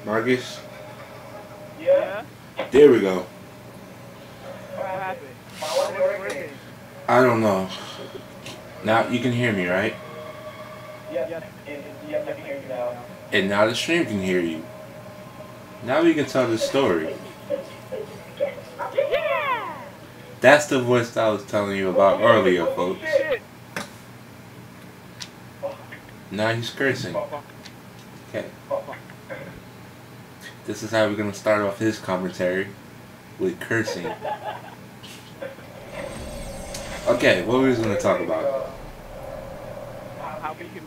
Marcus? Yeah? There we go. What happened? Why wasn't it working? I don't know. Now you can hear me, right? Yes, yes, I can hear you now. And now the stream can hear you. Now we can tell the story. Yeah! That's the voice that I was telling you about earlier, Oh, folks. shit! Now he's cursing. Fuck. Okay. This is how we're gonna start off his commentary. With cursing. Okay, what were we gonna talk about? How we can...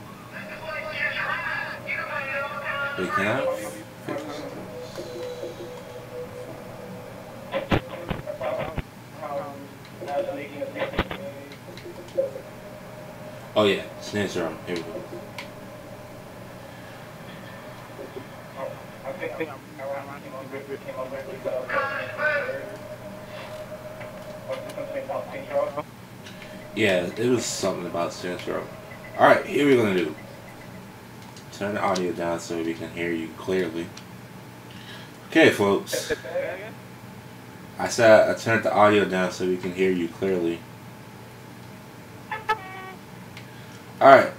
Wait, can I fix this? Oh yeah, Snitch Room. Here we go. Yeah, it was something about Snitch Room. Alright, here we're gonna do. Turn the audio down so we can hear you clearly. Okay, folks. I said I turned the audio down so we can hear you clearly. Alright,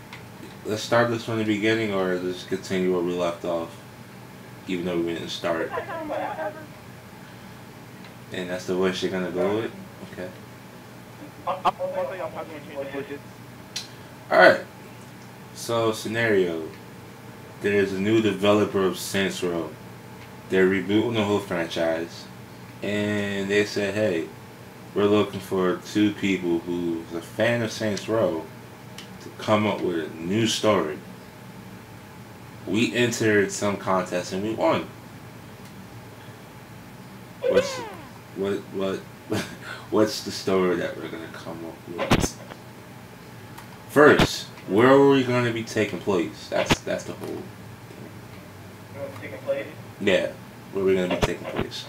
let's start this from the beginning or let's continue where we left off. Even though we didn't start. And that's the voice you're gonna go with? Okay. Alright. So, scenario. There's a new developer of Saints Row. They're rebooting the whole franchise. And they said, hey, we're looking for two people who's a fan of Saints Row to come up with a new story. We entered some contest and we won. What's the story that we're gonna come up with? First, where are we gonna be taking place? That's the whole thing. Taking place? Yeah, where are we gonna be taking place?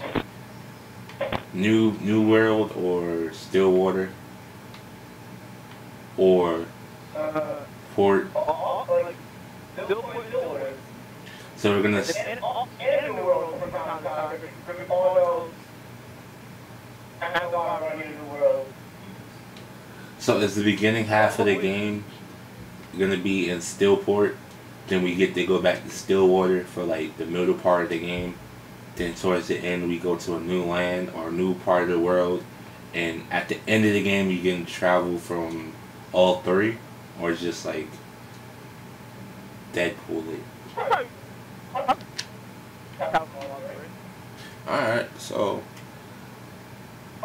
New World or Stillwater? Or Port? Like, Stillwater. So we're gonna. And the world from time to time. From all those Amazon running in the world. So is the beginning half of the game gonna be in Stillport? Then we get to go back to Stillwater for like the middle part of the game. Then towards the end we go to a new land or a new part of the world. And at the end of the game you can travel from all three? Or just like Deadpool it? Alright, so I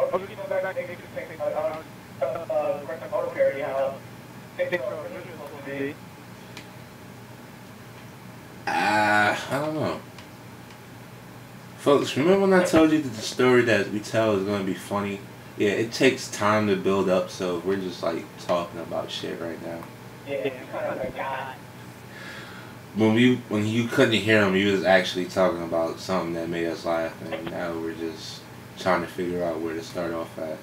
don't know. Folks, remember when I told you that the story that we tell is going to be funny? Yeah, it takes time to build up, so we're just like talking about shit right now. When you couldn't hear him, he was actually talking about something that made us laugh, and now we're just trying to figure out where to start off at.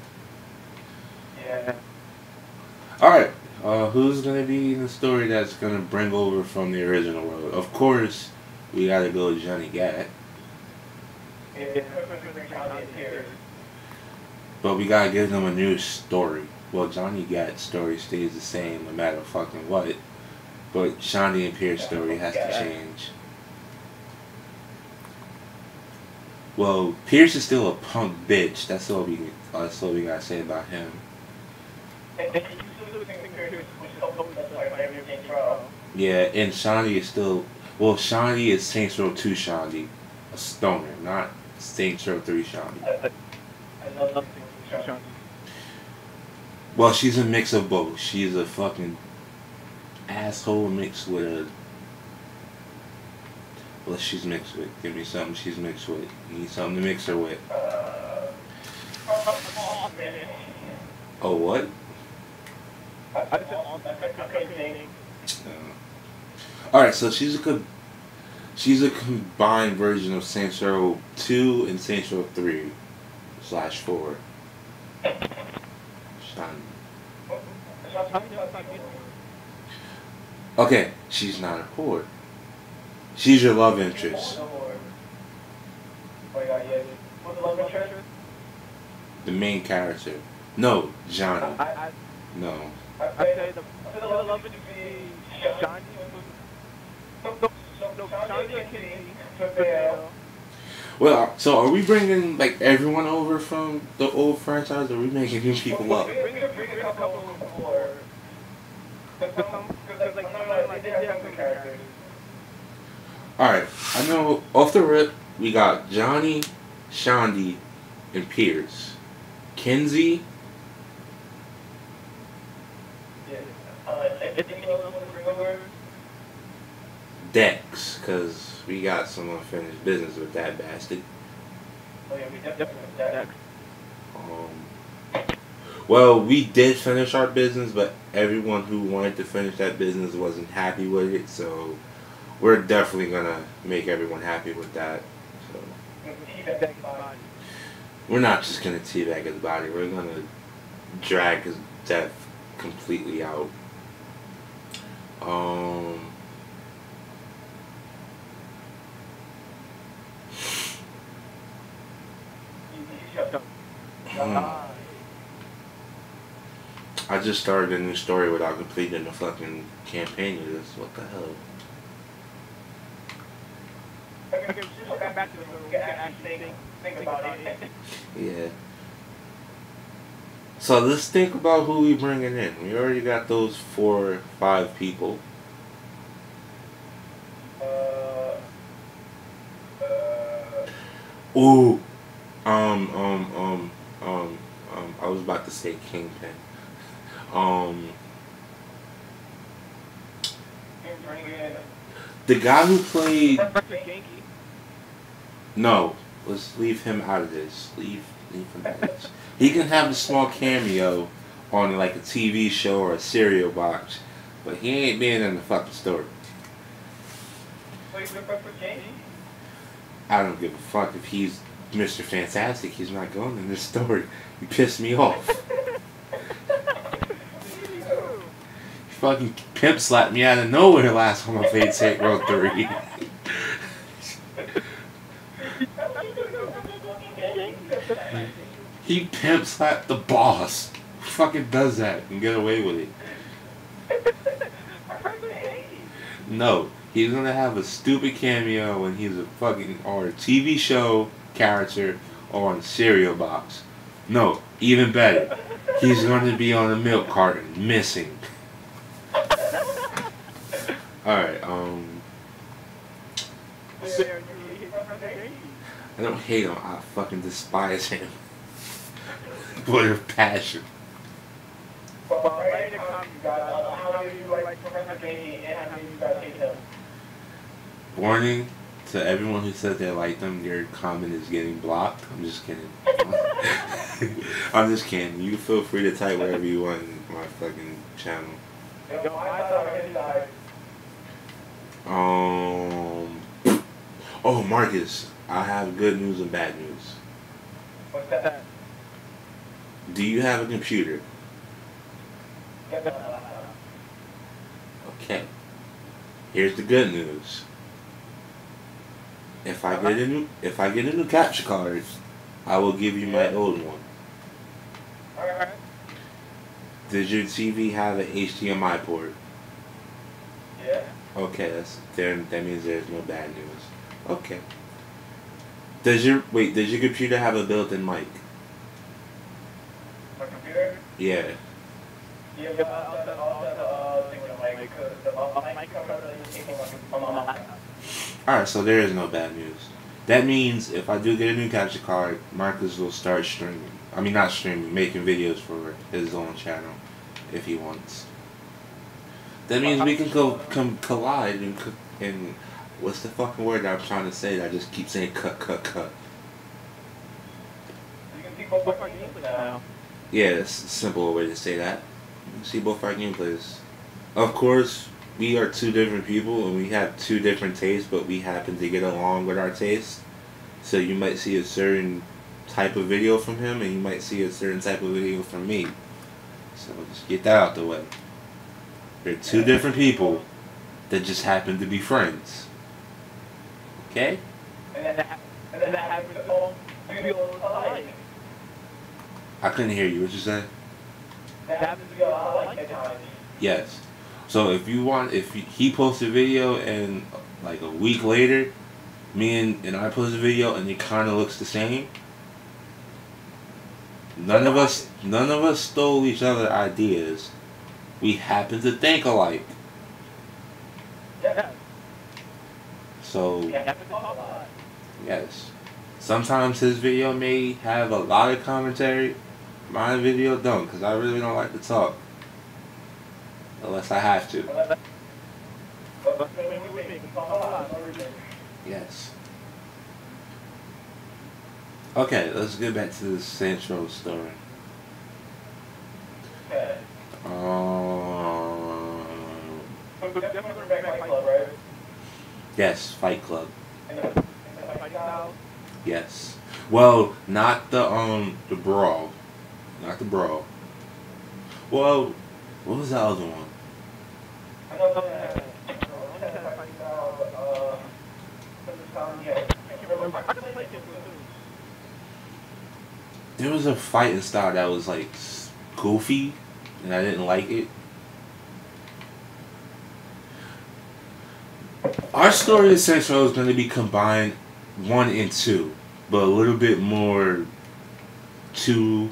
Yeah. Alright, who's going to be in the story that's going to bring over from the original world? Of course, we got to go with Johnny Gat. But we got to give them a new story. Well, Johnny Gat's story stays the same no matter fucking what. But Shaundi and Pierce's story has to change. Well, Pierce is still a punk bitch. That's all we gotta say about him. Yeah, and Shaundi is still. Well, Shaundi is Saints Row 2 Shaundi, a stoner, not Saints Row 3 Shaundi. Well, she's a mix of both. She's a fucking asshole mixed with a. What she's mixed with? Give me something she's mixed with. You need something to mix her with. Oh, what? Alright, so she's a combined version of Saints Row 2 and Saints Row 3/4. Okay, she's not a whore. She's your love interest. Oh yeah, yeah. What's the love interest? The main character. No, Johnny. No. I'd say the love interest would be Johnny. No, Johnny and Kenzie. Well, so are we bringing like everyone over from the old franchise, or are we making new people up? We could bring a couple before. Because like some of they have some good characters. Alright, I know off the rip, we got Johnny, Shondi, and Pierce. Kenzie. Yeah. Anything else you want to bring over? Dex, because we got some unfinished business with that bastard. Oh yeah, we definitely have Dex. Well, we did finish our business, but everyone who wanted to finish that business wasn't happy with it, so we're definitely gonna make everyone happy with that. So we're not just gonna teabag his body, we're gonna drag his death completely out. I just started a new story without completing the fucking campaign of this. What the hell? Okay, just come back to the room. We can actually think about it. Yeah. So let's think about who we bringing in. We already got those 4 or 5 people. Ooh. I was about to say Kingpin. The guy who played. No, let's leave him out of this. Leave him out of this. He can have a small cameo on like a TV show or a cereal box, but he ain't being in the fucking story. I don't give a fuck if he's Mr. Fantastic. He's not going in this story. He pissed me off. He fucking pimp slapped me out of nowhere last time I played Saint Row 3. He pimp slapped the boss. Who fucking does that and get away with it? No, he's gonna have a stupid cameo when he's a fucking or a TV show character or on a cereal box. No, even better, he's gonna be on a milk carton missing. Alright, I don't hate him, I fucking despise him. With a passion. Warning to everyone who says they like them, your comment is getting blocked. I'm just kidding. I'm just kidding. You feel free to type whatever you want in my fucking channel. Oh, Marcus, I have good news and bad news. What's that? Do you have a computer? Okay. Here's the good news. If I get a new capture card, I will give you my old one. Alright. Does your TV have an HDMI port? Yeah. Okay, that means there's no bad news. Okay. Does your computer have a built-in mic? My computer? Yeah. Yeah, but I'll think of the mic because the mic cover is taking on my laptop. Alright, so there is no bad news. That means if I do get a new capture card, Marcus will start streaming. I mean, not streaming, making videos for his own channel if he wants. That means we can collide and what's the fucking word that I'm trying to say that I just keep saying cut. You can see both our gameplays now. Yeah, that's a simple way to say that. You can see both our gameplays. Of course, we are 2 different people and we have 2 different tastes, but we happen to get along with our tastes. So you might see a certain type of video from him and you might see a certain type of video from me. So just get that out the way. They're 2 different people that just happen to be friends. Okay? And then that happens to all people alike. I couldn't hear you. What you say? That happens to be alike at times. Yes. So if you want, if he posts a video and like a week later, and I post a video and it kind of looks the same. None of us stole each other's ideas. We happen to think alike. Yeah. So We happen to talk a lot. yes. Sometimes his video may have a lot of commentary. My video don't, because I really don't like to talk. Unless I have to. But we talk a lot. Yes. Okay, let's get back to the Central story. Okay. Definitely back Fight Club, right? Yes, Fight Club. And the fight style. Yes. Well, not the brawl. Not the brawl. Well, what was the other one? I know that fight style, yeah. I can't remember. I just played it too. There was a fighting style that was like goofy, and I didn't like it. Our story of Central is going to be combined 1 and 2, but a little bit more 2.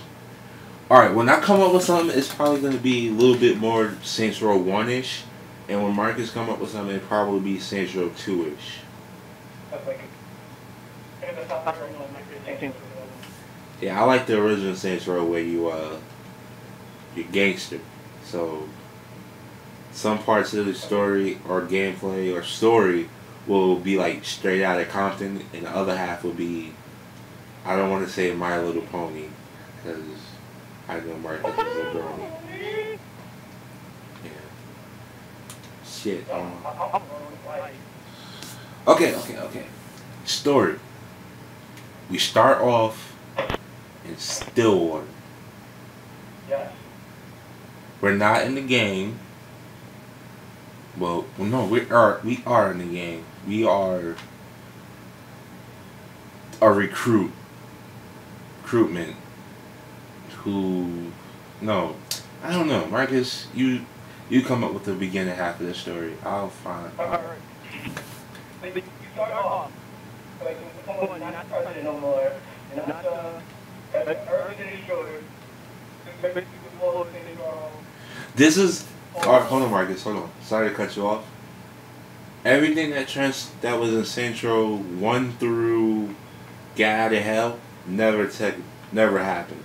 Alright, when I come up with something, it's probably going to be a little bit more Saints Row 1-ish, and when Marcus come up with something, it'll probably be Saints Row 2-ish. Yeah, I like the original Saints Row where you're gangster. So some parts of the story or gameplay or story will be like straight out of Compton, and the other half will be, I don't want to say My Little Pony, because I know Marcus is a brony. Yeah. Shit. Okay. Story. We start off in Stillwater. Yes. We're not in the game. Well, no, we are in the game. We are a recruitment who, no, I don't know. Marcus, you come up with the beginning half of the story. I'll find. Alright. But you start off like someone not president no more, not early to destroy. Basically, all the things are. This is. Alright, hold on, Marcus. Hold on. Sorry to cut you off. Everything that was in Central 1 through Get Out of Hell never happened.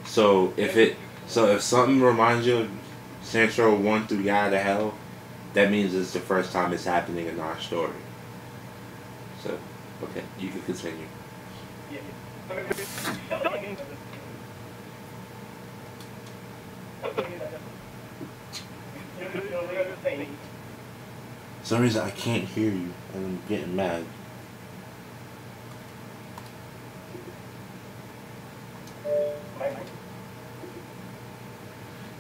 So if something reminds you of Central 1 through Get Out of Hell, that means it's the first time it's happening in our story. So, okay, you can continue. Yeah. For some reason I can't hear you, and I'm getting mad.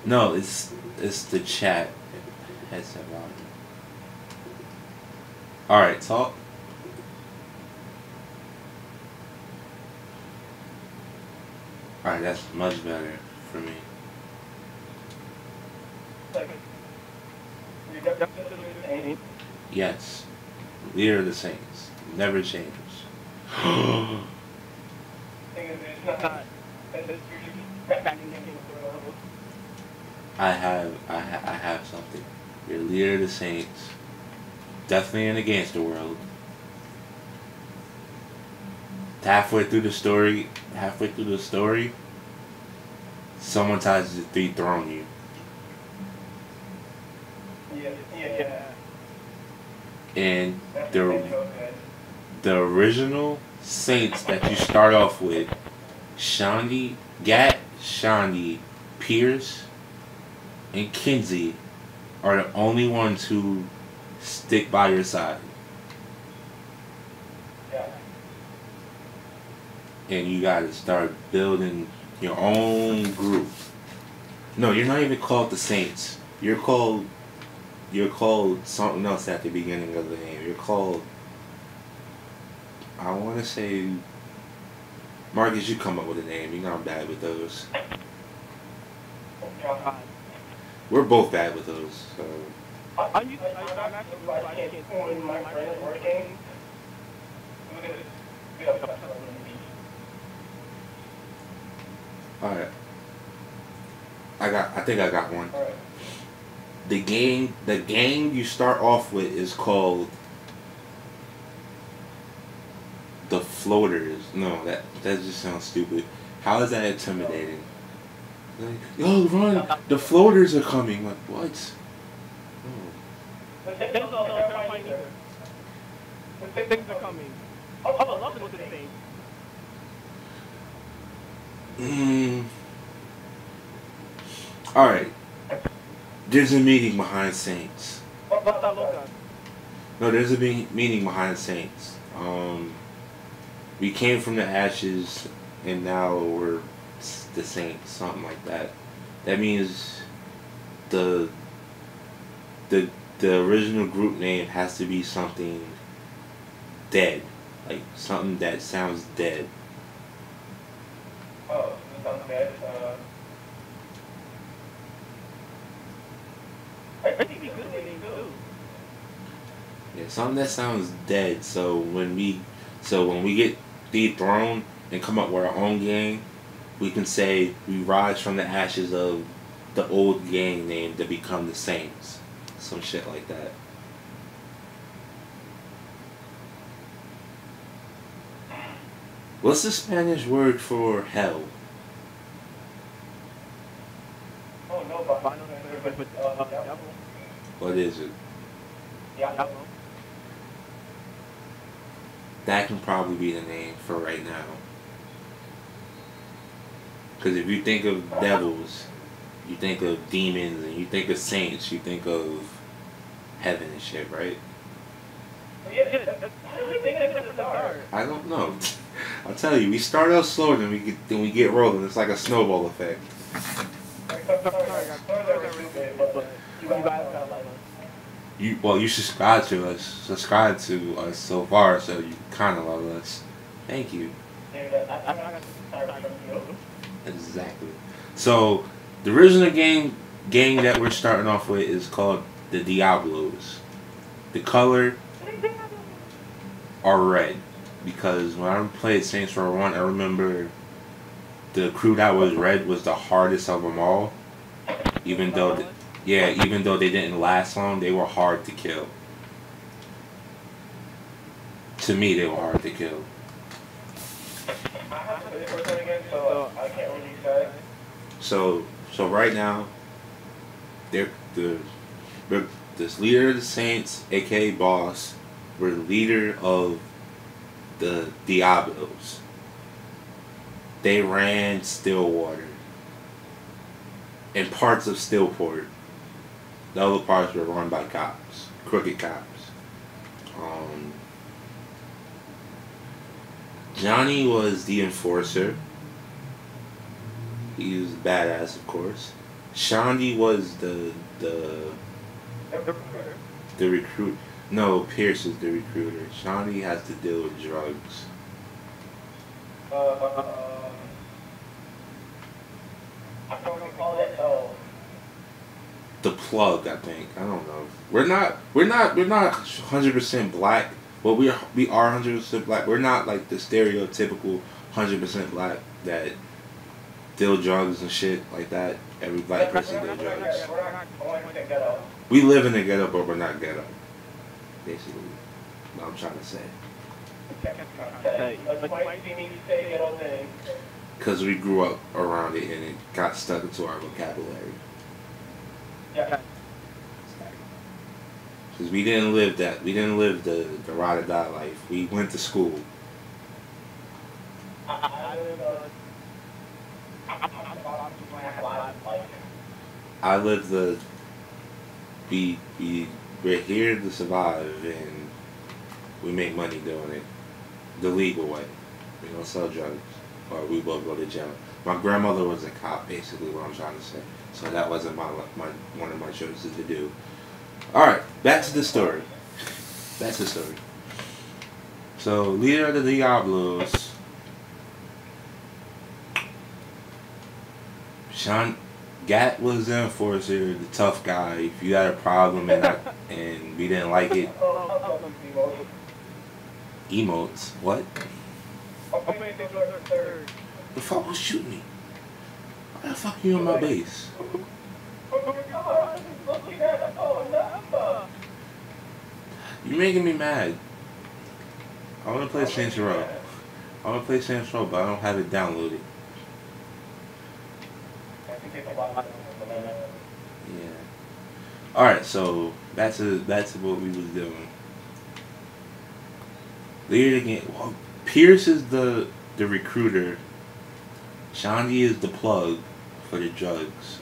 No, it's the chat. Headset volume. Alright, talk. Alright, that's much better for me. Yes. Leader of the Saints. Never change. I have something. You're leader of the Saints. Definitely in the gangster world. Halfway through the story, someone tries to dethrone you. Yeah. And the original Saints that you start off with, Shandi, Pierce, and Kinsey are the only ones who stick by your side. Yeah. And you gotta start building your own group. No, you're not even called the Saints. You're called something else at the beginning of the name. You're called I want to say, Marcus, you come up with a name. You know I'm bad with those. We're both bad with those. So. I'm actually when my friend is working. All right. I think I got one. Alright. The gang you start off with is called the floaters. No, that just sounds stupid. How is that intimidating? Like, yo, run! The floaters are coming. Like, what? Oh. Things are coming. I love this thing. Alright. There's a meaning behind Saints. No, there's a meaning behind Saints. We came from the ashes and now we're the Saints, something like that. That means the original group name has to be something dead. Like something that sounds dead. Oh, sounds dead. I think it'd be good name too. Yeah, something that sounds dead. So when we get dethroned and come up with our own gang, we can say we rise from the ashes of the old gang name to become the Saints. Some shit like that. What's the Spanish word for hell? Oh no, but I know that with devil. What is it? Yeah. That can probably be the name for right now. Because if you think of devils, you think of demons, and you think of saints, you think of heaven and shit, right? Yeah, how do you think that's gonna start? I don't know. I'll tell you, we start out slow, then we get rolling. It's like a snowball effect. You subscribe to us. Subscribe to us so far, so you kind of love us. Thank you. Exactly. So the original gang that we're starting off with is called the Diablos. The color are red because when I played Saints Row 1, I remember the crew that was red was the hardest of them all. Even though they didn't last long, they were hard to kill. To me, they were hard to kill. I have to play the first one again, so I can't really say. So right now, they're this leader of the Saints, aka boss, we're the leader of the Diablos. They ran Stillwater and parts of Stillport. The other parts were run by cops, crooked cops. Johnny was the enforcer. He was badass, of course. Shandy was the recruit. No, Pierce is the recruiter. Shandy has to deal with drugs. I don't recall it. Oh. The plug, I think. I don't know. We're not 100% black. Well, we are 100% black. We're not like the stereotypical 100% black that deal drugs and shit like that. Every black person deal drugs. We live in the ghetto, but we're not ghetto. Basically, what I'm trying to say. Because we grew up around it and it got stuck into our vocabulary. Yeah. Because we didn't live that. We didn't live the ride or die life. We went to school. I lived the. We're here to survive and we make money doing it the legal way. We don't sell drugs or we both go to jail. My grandmother was a cop, basically what I'm trying to say. So that wasn't one of my choices to do. Alright, back to the story. So, leader of the Diablos, Sean Gat was the enforcer, the tough guy. If you had a problem and we didn't like it, emotes. What? The fuck was shooting me? Why the fuck you on my base? You're making me mad. I want to play Saints Row. I want to play Saints Row, but I don't have it downloaded. Yeah. All right, so that's what we was doing. Leader again. Well, Pierce is the recruiter. Shandy is the plug for the drugs.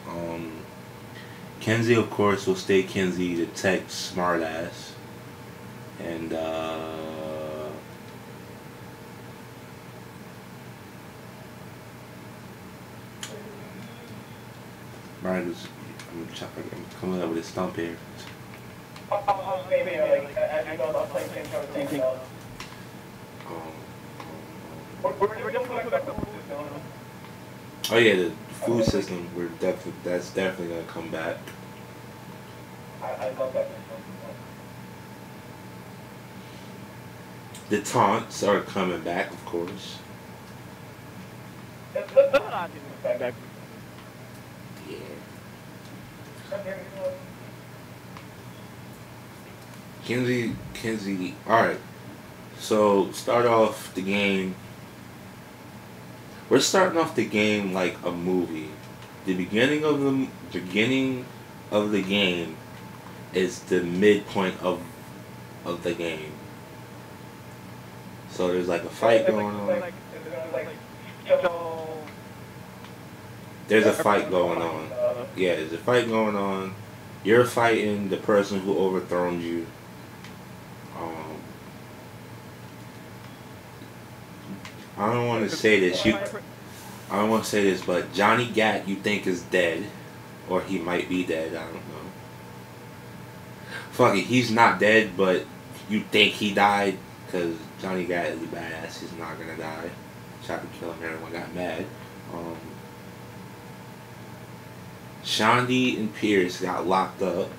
Kenzie, of course, will stay Kenzie, the tech smartass, and I'm coming up with a stump here. Oh yeah, the food system. That's definitely gonna come back. I love that. The taunts are coming back, of course. Yeah. Kenzie. All right. So start off the game. We're starting off the game like a movie. The beginning of the game is the midpoint of the game. So there's like a fight going on. There's a fight going on. Yeah, there's a fight going on. You're fighting the person who overthrown you. I don't want to say this. I don't want to say this, but Johnny Gat you think is dead, or he might be dead. I don't know. Fuck it, he's not dead, but you think he died because Johnny Gat is a badass. He's not gonna die. Tried to kill him. Everyone got mad. Shandy and Pierce got locked up.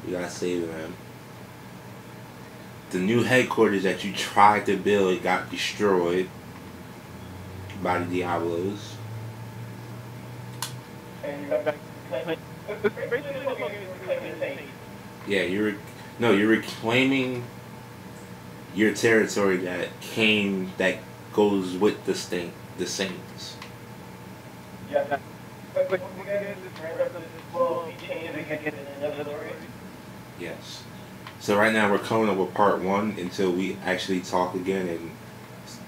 We gotta save them. The new headquarters that you tried to build got destroyed by the Diablos. Yeah, you're reclaiming your territory that goes with the Saints. Yes. So right now we're coming up with part 1 until we actually talk again and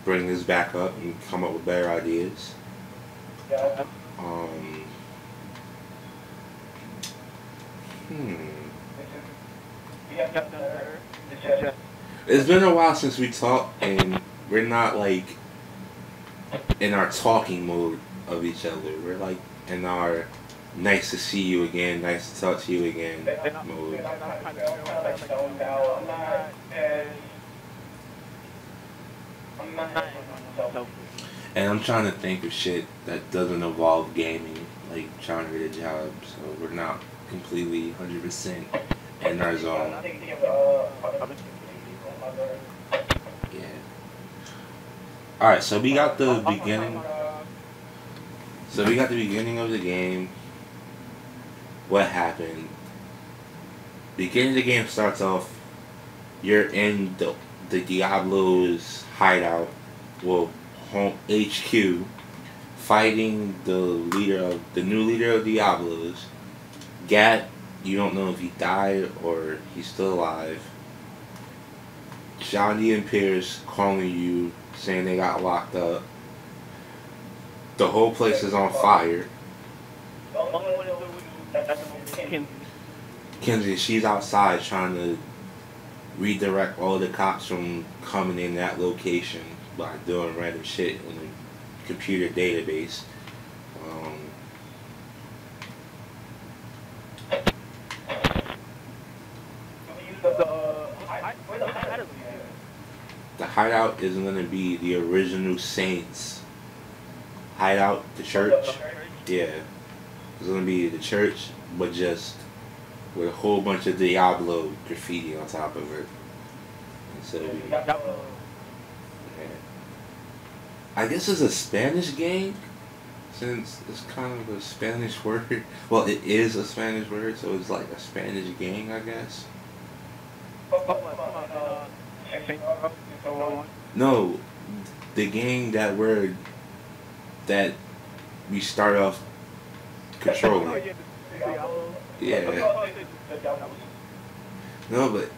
bring this back up and come up with better ideas. It's been a while since we talked, and we're not like in our talking mode of each other. We're like in our nice to see you again, nice to talk to you again mode. And I'm trying to think of shit that doesn't involve gaming, like trying to get a job, so we're not completely 100% in our zone. Yeah. Alright, so we got the beginning. So we got the beginning of the game. What happened? Beginning of the game starts off, you're in the Diablo's hideout, well, home HQ, fighting the new leader of Diablos. Gat, you don't know if he died or he's still alive. Johnny and Pierce calling you, saying they got locked up. The whole place is on fire. Kenzie, she's outside trying to redirect all the cops from coming in that location by doing random shit in the computer database. hideout is gonna be the original Saints hideout, the church. Yeah, it's gonna be the church, but just with a whole bunch of Diablo graffiti on top of it. Instead of, yeah. I guess it's a Spanish game, since it's kind of a Spanish word. Well, it is a Spanish word, so it's like a Spanish gang, I guess. No, the gang that we start off controlling. Yeah. No, but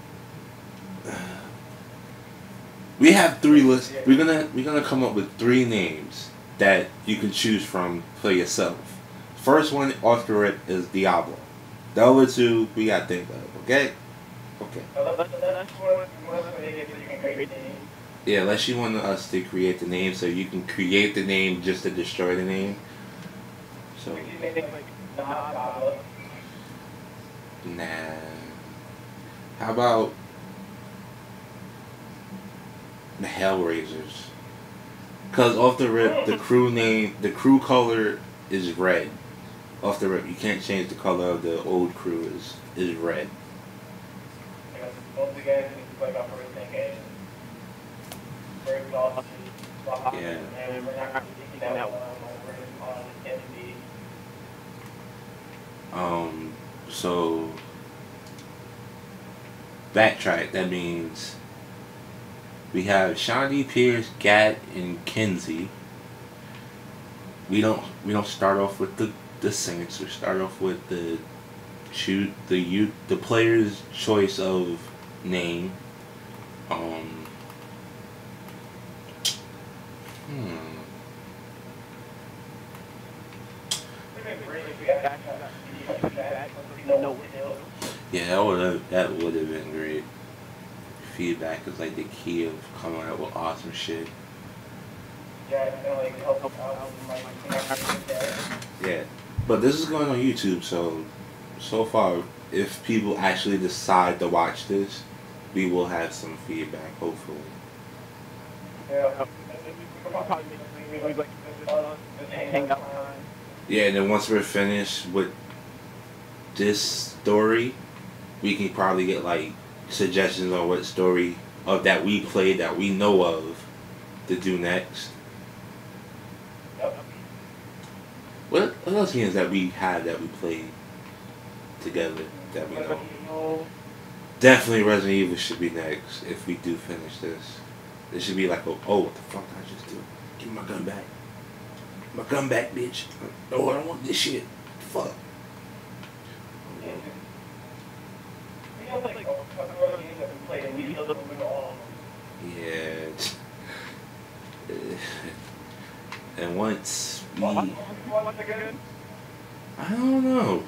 we have three lists. We're gonna come up with three names that you can choose from for yourself. First one off the rip is Diablo. The other two we gotta think of. Okay. Okay. Yeah, unless you want us to create the name, so you can create the name just to destroy the name. So. Nah. How about the Hellraisers? Cause off the rip, the crew color is red. Off the rip, you can't change the color of the old crew is red. Yeah. So backtrack. That means we have Shawnee, Pierce, Gat, and Kinsey. We don't start off with the Saints. We start off with the player's choice of name. Yeah, that would have been great. Feedback is like the key of coming up with awesome shit. Yeah, but this is going on YouTube, so far, if people actually decide to watch this, we will have some feedback, hopefully. Yeah, and then once we're finished with this story, we can probably get like suggestions on what story of that we played that we know of to do next. What else games that we had that we played together that we know? Definitely Resident Evil should be next if we do finish this. It should be like, oh, what the fuck did I just do? Give me my gun back. My gun back, bitch. Oh, I don't want this shit. Fuck. Yeah. And once we... I don't know.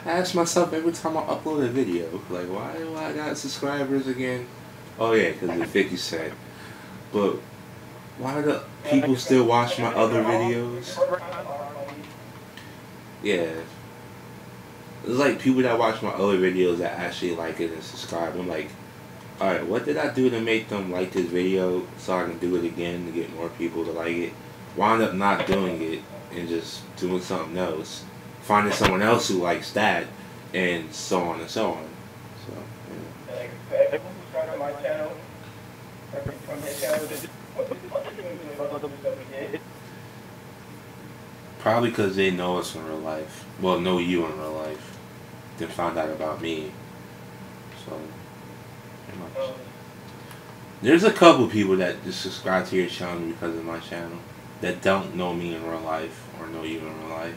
I ask myself every time I upload a video, like, why do I got subscribers again? Oh yeah, because it's 50 Cent. But why do people still watch my other videos? Yeah. It's like people that watch my other videos that actually like it and subscribe. I'm like, alright, what did I do to make them like this video so I can do it again to get more people to like it? Wound up not doing it and just doing something else. Finding someone else who likes that, and so on and so on. So, yeah. Probably because they know us in real life. Well, know you in real life. Then found out about me. So, pretty much. There's a couple people that just subscribe to your channel because of my channel that don't know me in real life or know you in real life.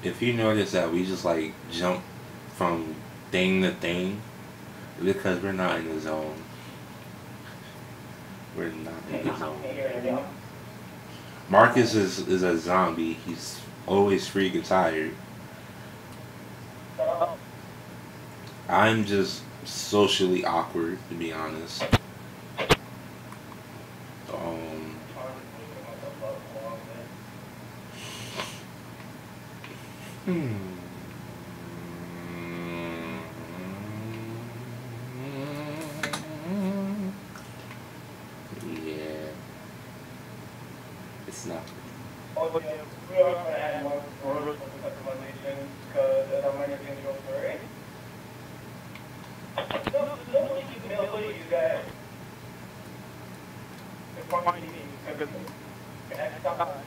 If you notice that we just like jump from thing to thing, because we're not in the zone. We're not in the zone. Marcus is a zombie. He's always freaking tired. I'm just socially awkward, to be honest. Yeah. It's not. Oh, yeah, we are going to add more rules for customization because as I'm running into your story. No, nobody can mail you guys. It's fine because it's not.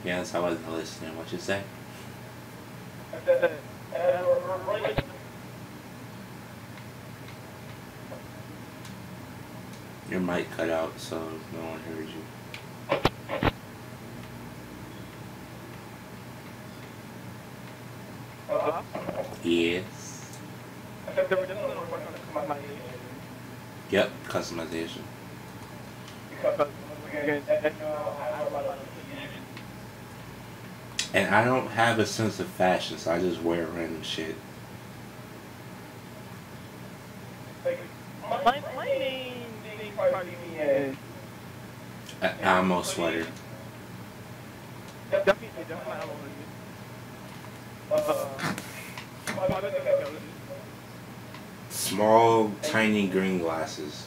Yes, I wasn't listening. What you say? Your mic cut out, so no one heard you. Yes. Yep, customization. And I don't have a sense of fashion, so I just wear random shit. My main thing probably is An Almo sweater. Small, tiny green glasses.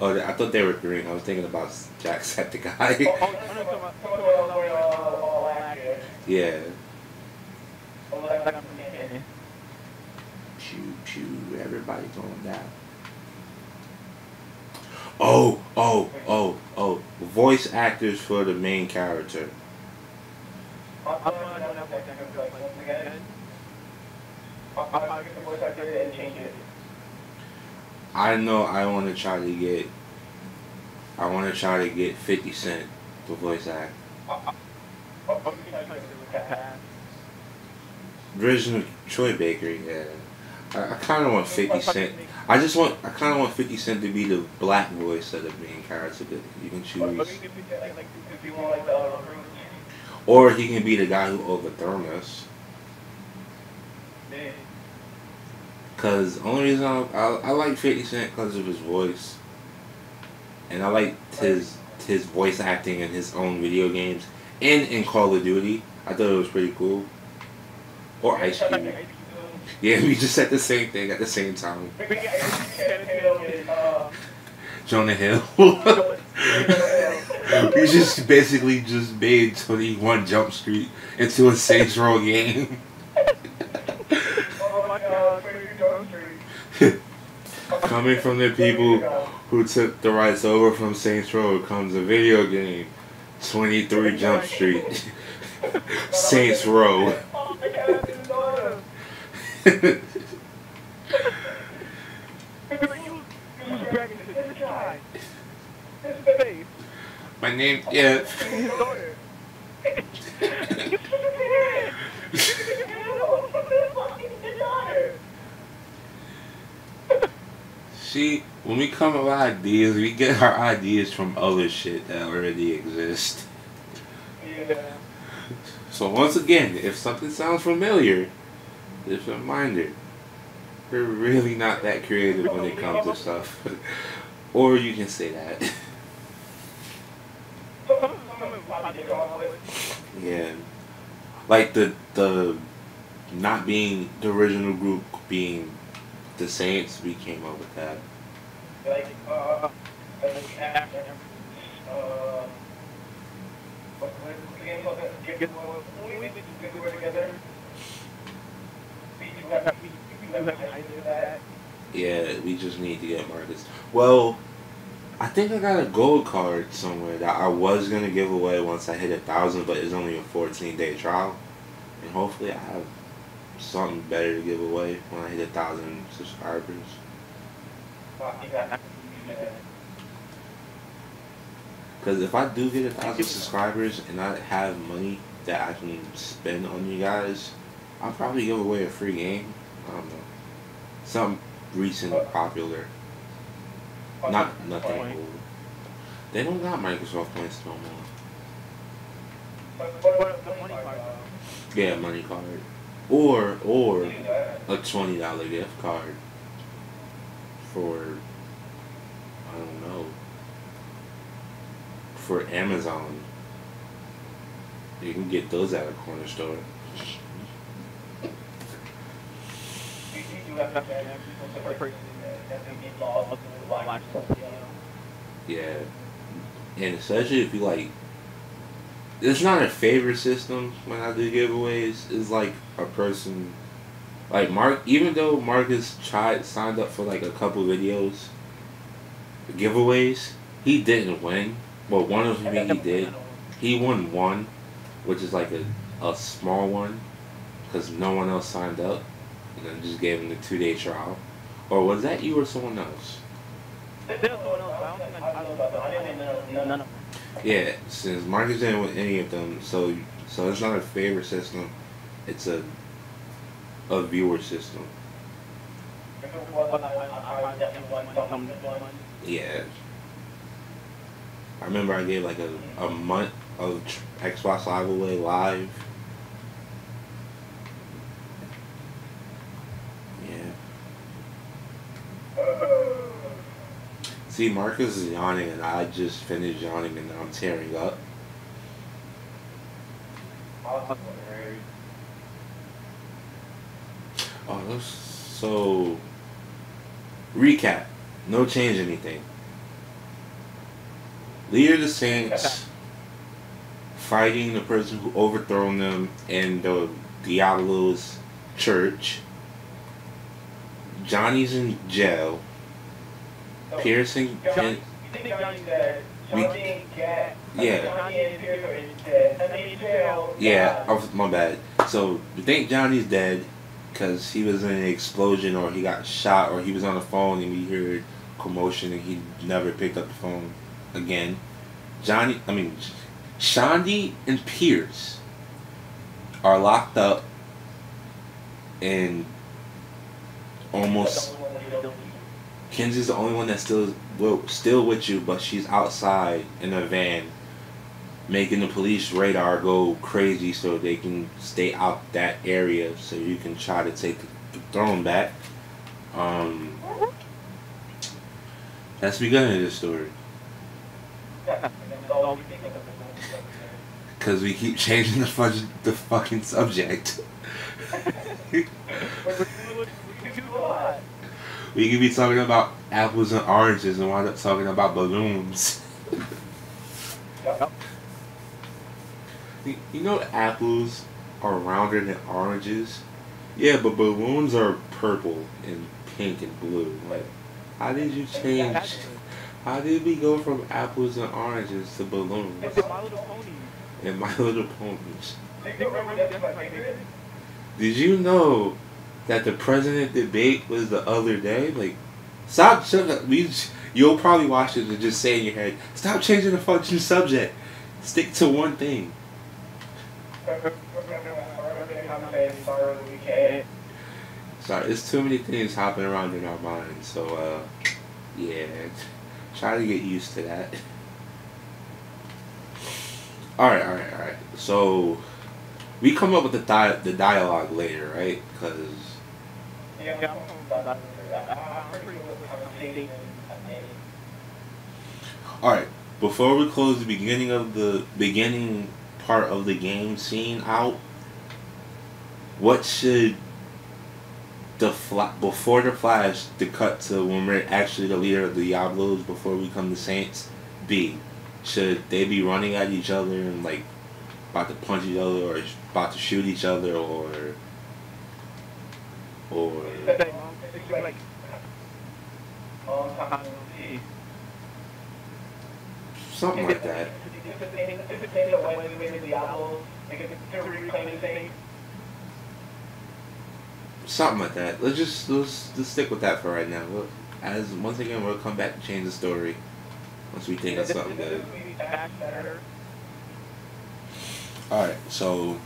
Oh, I thought they were green. I was thinking about Jacksepticeye. Yeah. Pew pew, everybody going down. Oh. Voice actors for the main character. I know I want to try to get 50 Cent to voice act. Original Troy Baker, yeah. I kind of want 50 Cent. I kind of want 50 Cent to be the black voice of the main character that you can choose. Or he can be the guy who overthrown us. Cause the only reason I like 50 Cent because of his voice, and I like his voice acting in his own video games and in Call of Duty. I thought it was pretty cool. Or Ice Cube. Yeah, we just said the same thing at the same time. Jonah Hill. We just basically just made 21 Jump Street into a Saints Row game. Coming from the people who took the rights over from Saints Row comes a video game. 23 Jump Street. Saints Row. My name, yeah. See, when we come up with ideas, we get our ideas from other shit that already exists. Yeah. So once again, if something sounds familiar, just a reminder, we're really not that creative when it comes to stuff. Or you can say that. Yeah. Like the not being the original group being the Saints, we came up with that. Yeah, we just need to get Marcus. Well, I think I got a gold card somewhere that I was gonna give away once I hit 1,000, but it's only a 14-day trial, and hopefully I have something better to give away when I hit 1,000 subscribers. Because if I do get 1,000 subscribers and I have money that I can spend on you guys, I'll probably give away a free game. I don't know, something recent popular. Nothing old. They don't got Microsoft points no more. Yeah, money card. Or a $20 gift card. for, I don't know, for Amazon. You can get those at a corner store. Yeah, and especially if you like, it's not a favorite system when I do giveaways. It's like a person, like Mark. Even though Marcus signed up for like a couple videos, giveaways, he didn't win. Well, one of them he did. He won one, which is like a small one, because no one else signed up, and then just gave him the 2-day trial. Or was that you or someone else? None of Yeah, since Marcus didn't win any of them, so it's not a favorite system. It's a viewer system. Yeah. I remember I gave like a month of Xbox Live away live. Yeah. See, Marcus is yawning and I just finished yawning and now I'm tearing up. Oh, so recap. No change anything. Leader of the Saints fighting the person who overthrown them in the Diablo's church. Johnny's in jail. Piercing. Yeah, my bad. So we think Johnny's dead because he was in an explosion or he got shot or he was on the phone and we heard commotion and he never picked up the phone again. Shandy and Pierce are locked up and almost Kenzie's the only one that's still with you, but she's outside in a van making the police radar go crazy so they can stay out that area so you can try to take the throne back. That's the beginning of this story. Because we keep changing the fucking subject. We could be talking about apples and oranges and wind up talking about balloons. You know apples are rounder than oranges? Yeah, but balloons are purple and pink and blue. Like, how did you change? How did we go from apples and oranges to balloons? And My Little Ponies. Did you know that the president debate was the other day? Like, stop. You'll probably watch it and just say in your head, stop changing the fucking subject. Stick to one thing. Sorry, there's too many things hopping around in our minds. So, yeah, try to get used to that. Alright. So, we come up with the dialogue later, right? Because... Alright, before we close the beginning part of the game out, what should before the flash, the cut to when we're actually the leader of the Diablos before we become the Saints, be? Should they be running at each other and like about to punch each other or about to shoot each other or something like that? Something like that. Let's stick with that for right now. Once again we'll come back and change the story once we think of something good. Alright, so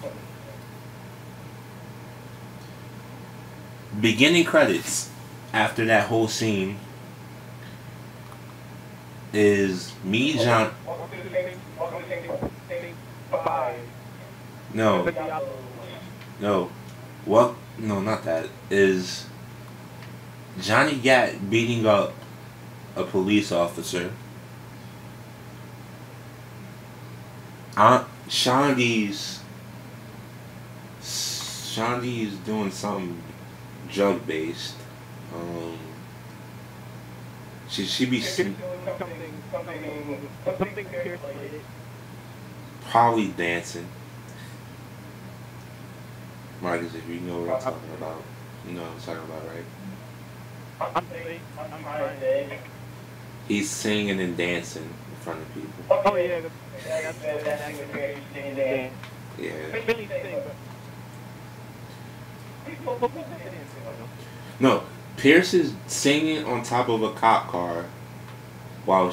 beginning credits after that whole scene is me, John. No. What? No, not that. Is Johnny Gat beating up a police officer. Shondi's doing something drug based. Um, she be Something Pierce related. probably dancing. Marcus, if you know what I'm talking about, you know what I'm talking about, right? I'm trying to say. He's singing and dancing in front of people. Oh yeah, that's thing with Pierce singing dance. Yeah. Really sing, but No, Pierce is singing on top of a cop car while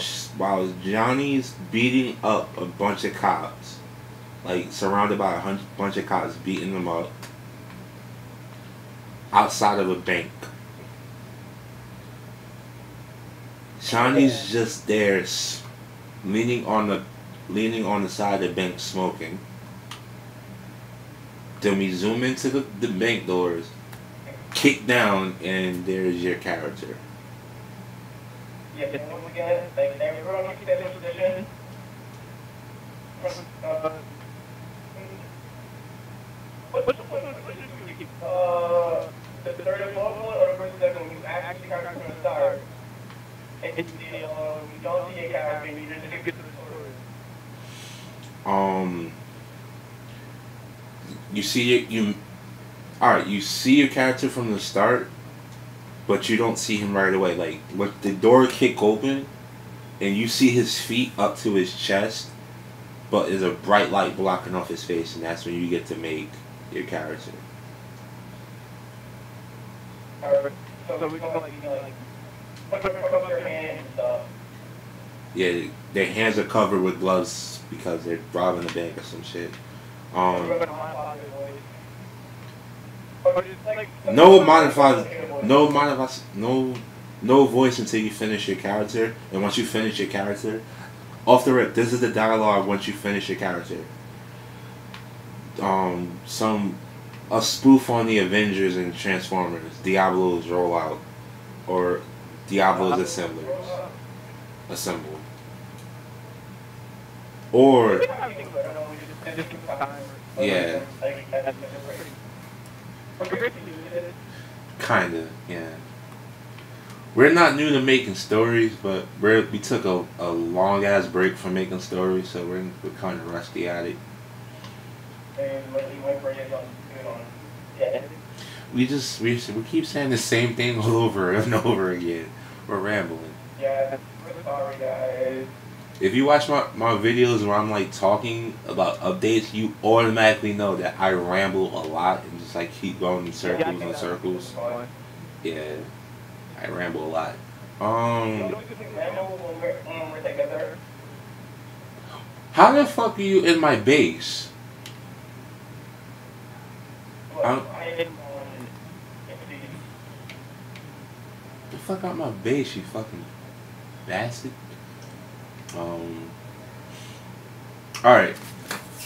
Johnny's beating up a bunch of cops, like surrounded by bunch of cops beating them up outside of a bank. Johnny's just there, leaning on the side of the bank smoking. Then we zoom into the bank doors, kick down, and there's your character. yeah, once again, like everyone keep that in position. The third and fourth one, or the first and second one, you actually kind of from the start. And you don't see a character, and you just get to the story. You see your character from the start, but you don't see him right away. Like when the door kick open, and you see his feet up to his chest, but there's a bright light blocking off his face, and that's when you get to make your character. So we can like put your hands and stuff. Yeah, their hands are covered with gloves because they're robbing a bank or some shit. No voice until you finish your character, and once you finish your character, off the rip, this is the dialogue once you finish your character. A spoof on the Avengers and Transformers, Diablo's Rollout, or Diablo's Assemble. Or yeah, kinda, yeah. We're not new to making stories, but we took a long ass break from making stories, so we're kind of rusty at it. We keep saying the same thing all over and over again. We're rambling. Yeah, we're sorry guys. If you watch my videos where I'm like talking about updates, you automatically know that I ramble a lot and just like keep going in circles and circles. Yeah, I ramble a lot. How the fuck are you in my base? The fuck out my base, you fucking bastard. Alright.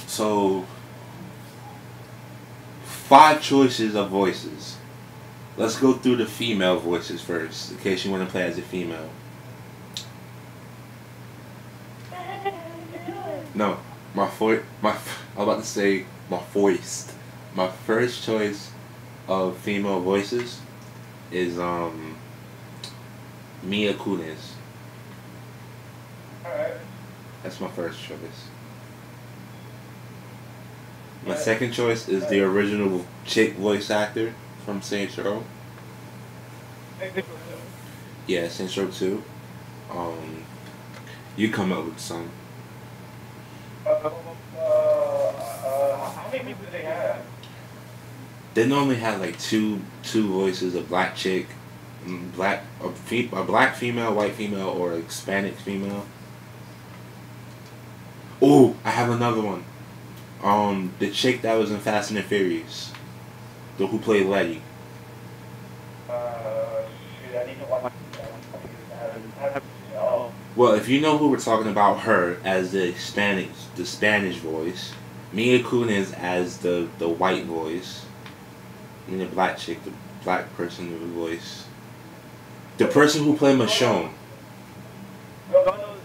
So 5 choices of voices. Let's go through the female voices first, in case you want to play as a female. No, I was about to say my voice. My first choice of female voices is Mia Kunis. Alright. That's my first choice. My second choice is the original chick voice actor from Saints Row. Yeah, Saints Row 2. You come up with some. How many people do they have? They normally have like two voices: a black chick, a black female, white female, or a Hispanic female. Oh, I have another one. The chick that was in Fast and the Furious, who played Letty. I need to watch. Well, if you know who we're talking about, her as the Spanish voice, Mia Kunis as the white voice, and the black chick, the black person with the voice. The person who played Michonne. No, no,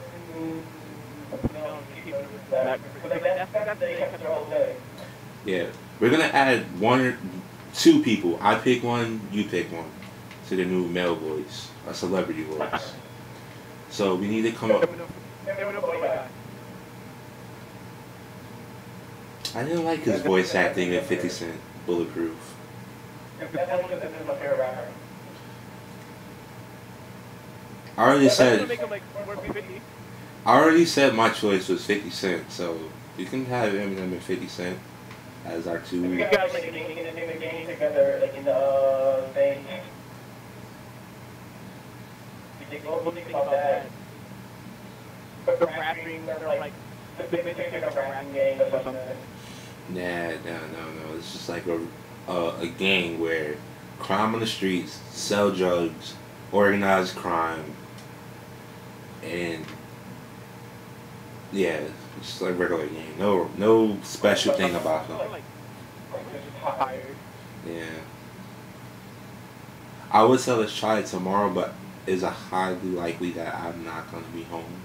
keep it that. But like that's they kept their whole day. Yeah, we're gonna add one or two people. I pick one, you pick one, to the new male voice, a celebrity voice. So we need to come up. I didn't like his voice acting in 50 Cent Bulletproof. I already said. I already said my choice was 50 Cent, so you can have Eminem and 50 Cent as our two. We got like a game together, like in the thing. We'll think about that. But the rapping, they're like, they make like a rapping game or something. Nah, no. It's just like a gang where crime on the streets, sell drugs, organized crime, and yeah, it's just like regular game. No special thing about them. Yeah. I would say let's try it tomorrow, but it's a highly likely that I'm not gonna be home,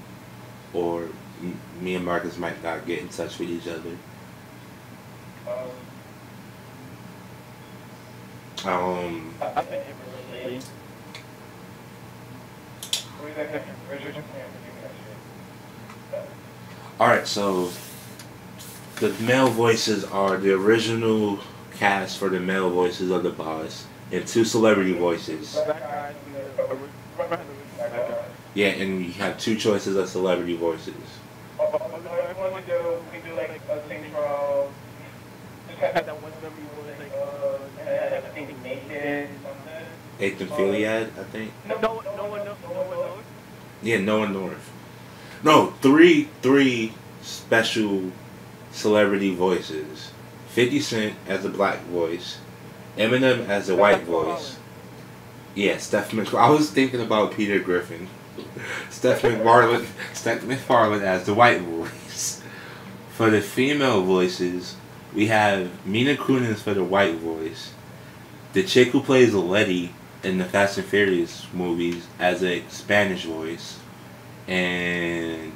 or me and Marcus might not get in touch with each other. Alright, so the male voices are the original cast for the male voices of the boss, and two celebrity voices. Yeah, and you have two choices of celebrity voices. Nathan Fillion, I think. No one knows. Yeah, Noah North. No, three special celebrity voices. 50 Cent as a black voice, Eminem as a white voice. Yeah, Steph McFarlane. I was thinking about Peter Griffin. Steph McFarlane as the white voice. For the female voices, we have Mina Kunis for the white voice. The chick who plays Letty in the Fast and Furious movies as a Spanish voice. And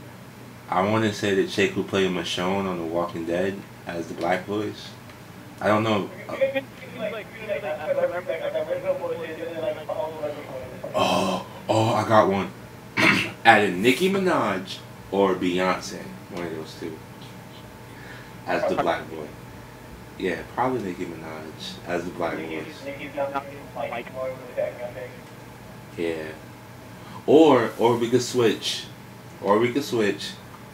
I want to say the chick who played Michonne on The Walking Dead as the black voice. I don't know. I got one. Added Nicki Minaj or Beyonce, one of those two, as the black boy. Yeah, probably Nicki Minaj as the black voice. Yeah. Or we could switch.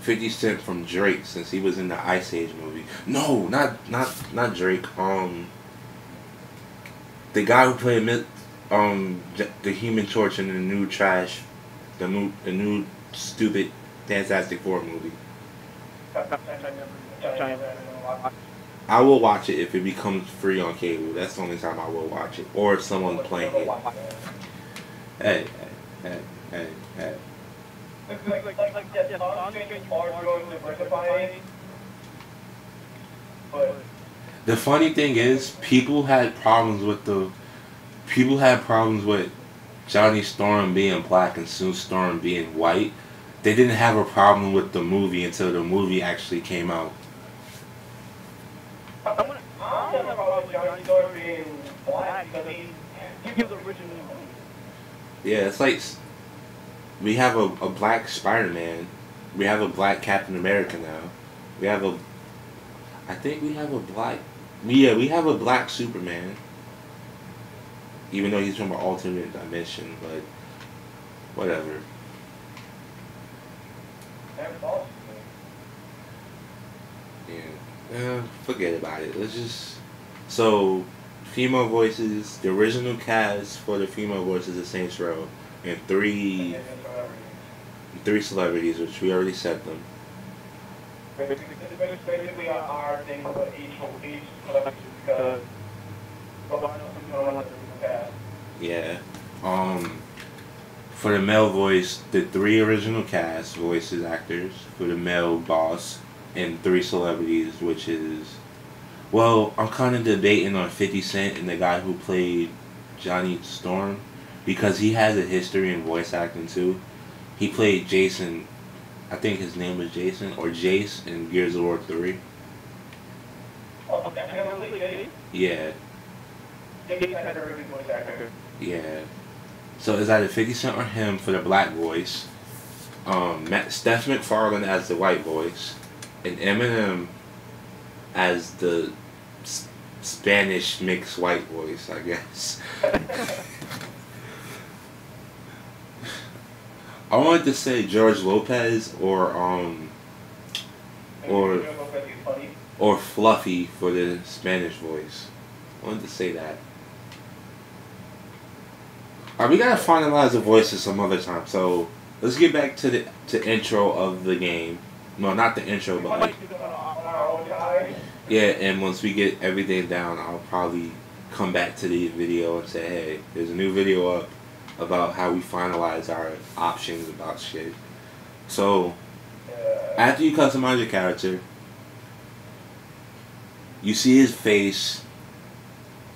50 Cent from Drake, since he was in the Ice Age movie. No, not Drake. The guy who played the Human Torch in the new trash, the new stupid Fantastic Four movie. I will watch it if it becomes free on cable. That's the only time I will watch it, or if someone's playing it. Hey. The funny thing is, people had problems with Johnny Storm being black and Sue Storm being white. They didn't have a problem with the movie until the movie actually came out. Yeah, it's like we have a black Spider-Man. We have a black Captain America now. We have we have a black Superman. Even though he's from an alternate dimension, but whatever. Yeah, forget about it. Let's just... So, female voices, the original cast for the female voices is Saints Row, and three celebrities, which we already said them. Basically our thing for each collection, yeah. For the male voice, the three original cast voices actors for the male boss, and three celebrities, which is, well, I'm kind of debating on 50 Cent and the guy who played Johnny Storm, because he has a history in voice acting too. He played Jason, I think his name was Jason or Jace in Gears of War 3. Oh, okay. I never played Jay. Yeah, Jay had a really good voice actor. yeah. So it's either 50 Cent or him for the black voice, Steph MacFarlane as the white voice, and Eminem as the Spanish mixed white voice, I guess. I wanted to say George Lopez or Fluffy for the Spanish voice. I wanted to say that. Alright, we gotta finalize the voices some other time. So let's get back to the intro of the game. No, not the intro, but like, yeah. And once we get everything down, I'll probably come back to the video and say, hey, there's a new video up about how we finalize our options about shit. So after you customize your character, you see his face,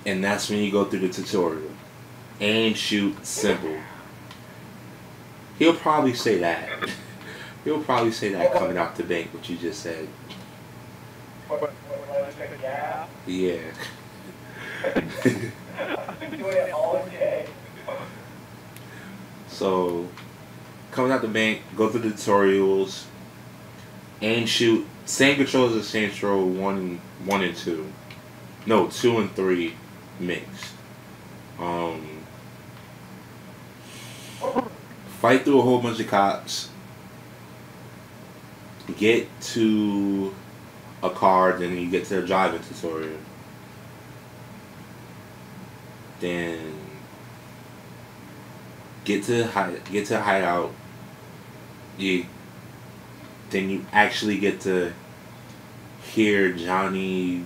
and that's when you go through the tutorial. Aim, shoot, simple. He'll probably say that. He'll probably say that coming out the bank, what you just said. Yeah. So, coming out the bank, go through the tutorials, aim, shoot. Same controls as Saints Row 1 and 2. No, 2 and 3 mixed. Fight through a whole bunch of cops. Get to a car, then you get to the driving tutorial. Then get to a hideout. Then you actually get to hear Johnny.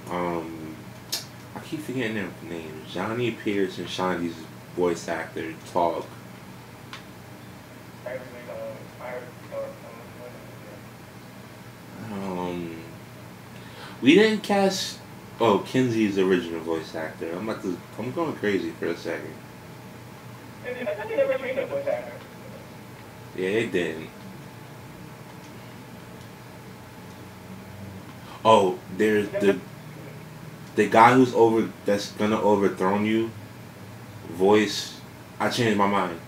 I keep forgetting their names. Johnny Pierce and Shondy's voice actor talk. We didn't cast. Oh, Kinsey's original voice actor. I'm going crazy for a second. Yeah, they didn't. Oh, there's the guy that's gonna overthrow you. Voice, I changed my mind.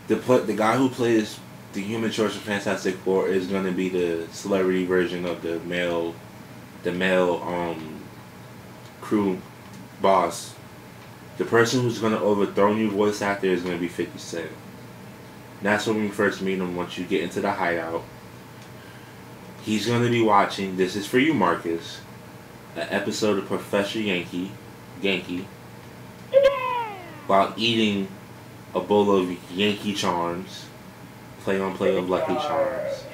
The guy who plays the Human Torch in Fantastic Four is gonna be the celebrity version of the male crew boss. The person who's gonna overthrow you voice actor is gonna be 50 Cent. That's when we first meet him. Once you get into the hideout, he's gonna be watching. This is for you, Marcus. An episode of Professor Yankee, while eating a bowl of Yankee Charms, play of Lucky Charms.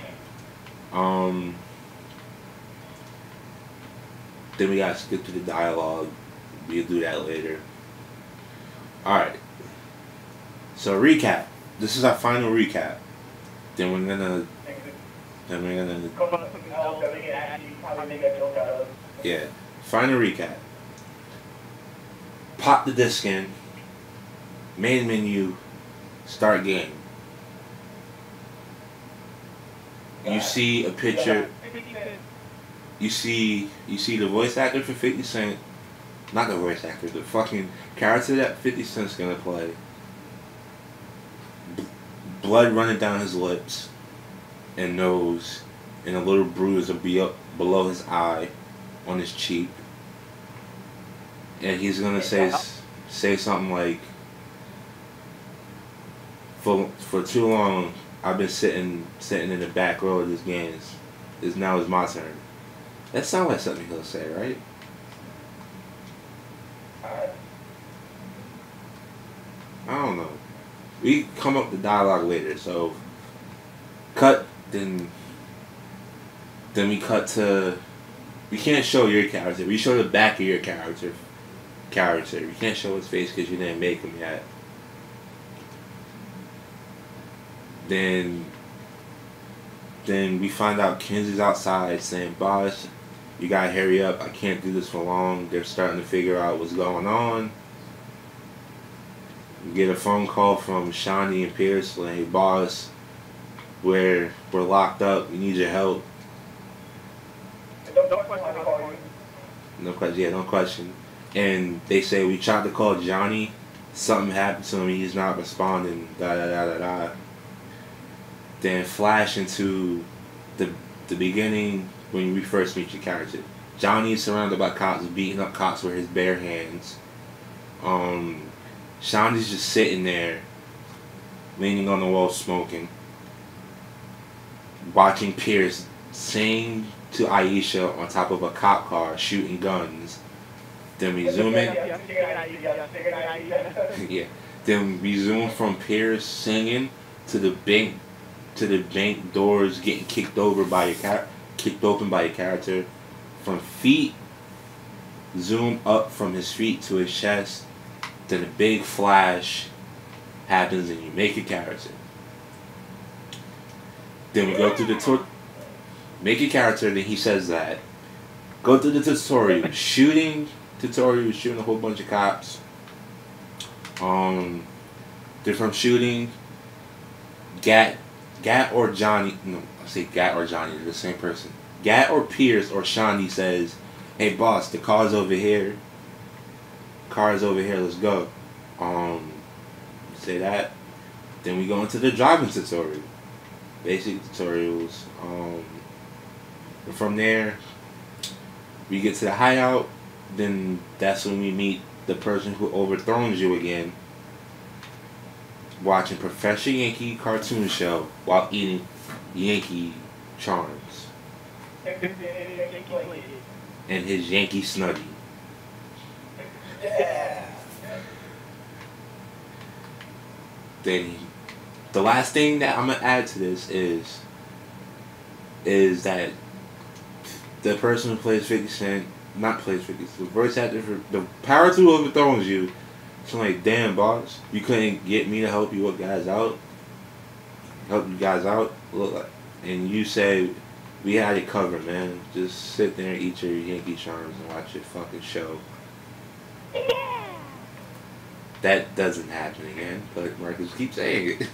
Then we gotta skip to the dialogue. We'll do that later. Alright. So recap. This is our final recap. Then we're gonna yeah. Final recap. Pop the disc in. Main menu. Start game. You see a picture. You see the voice actor for 50 Cent. Not the voice actor, the fucking character that 50 Cent's gonna play. Blood running down his lips and nose, and a little bruise will be up below his eye on his cheek. And he's gonna say something like, for too long I've been sitting in the back row of this game. Now it's my turn. That sounds like something he'll say, right? I don't know. We come up with dialogue later, so cut, then we cut to, we can't show your character, we show the back of your character. We can't show his face because you didn't make him yet. Then we find out Kenzie's outside saying, "Boss, you gotta hurry up, I can't do this for long." They're starting to figure out what's going on. We get a phone call from Shawnee and Pierce like, "Hey boss, we're locked up. We need your help." Don't question how to call you. No question. Yeah, no question. And they say we tried to call Johnny. Something happened to him. He's not responding. Da da da da da. Then flash into the beginning when we first meet your character. Johnny is surrounded by cops, beating up cops with his bare hands. Shawnee's just sitting there, leaning on the wall, smoking, watching Pierce sing to Aisha on top of a cop car, shooting guns. Then we zoom in. Yeah. Then we zoom from Pierce singing to the bank doors getting kicked open by your character. From feet, zoom up from his feet to his chest. Then a big flash happens and you make a character. Then we go through the make a character. Then he says that. Go through the tutorial. Shooting a whole bunch of cops. Different shooting. Gat or Johnny. No, I say Gat or Johnny. They're the same person. Gat or Pierce or Shawnee says, "Hey boss, the car's over here. Car's over here. Let's go." Say that. Then we go into the driving tutorial. Basic tutorials. And from there, we get to the hideout. Then that's when we meet the person who overthrows you again. Watching Professor Yankee cartoon show while eating Yankee charms. And his Yankee Snuggie. Yeah. Then the last thing that I'm gonna add to this is that the person who plays 50 Cent, not plays 50 Cent, the voice actor for the power who overthrows you. So like, damn boss, you couldn't get me to help you guys out. Look like, and you said we had it covered, man. Just sit there and eat your Yankee charms and watch your fucking show. That doesn't happen again, but Marcus keeps saying it.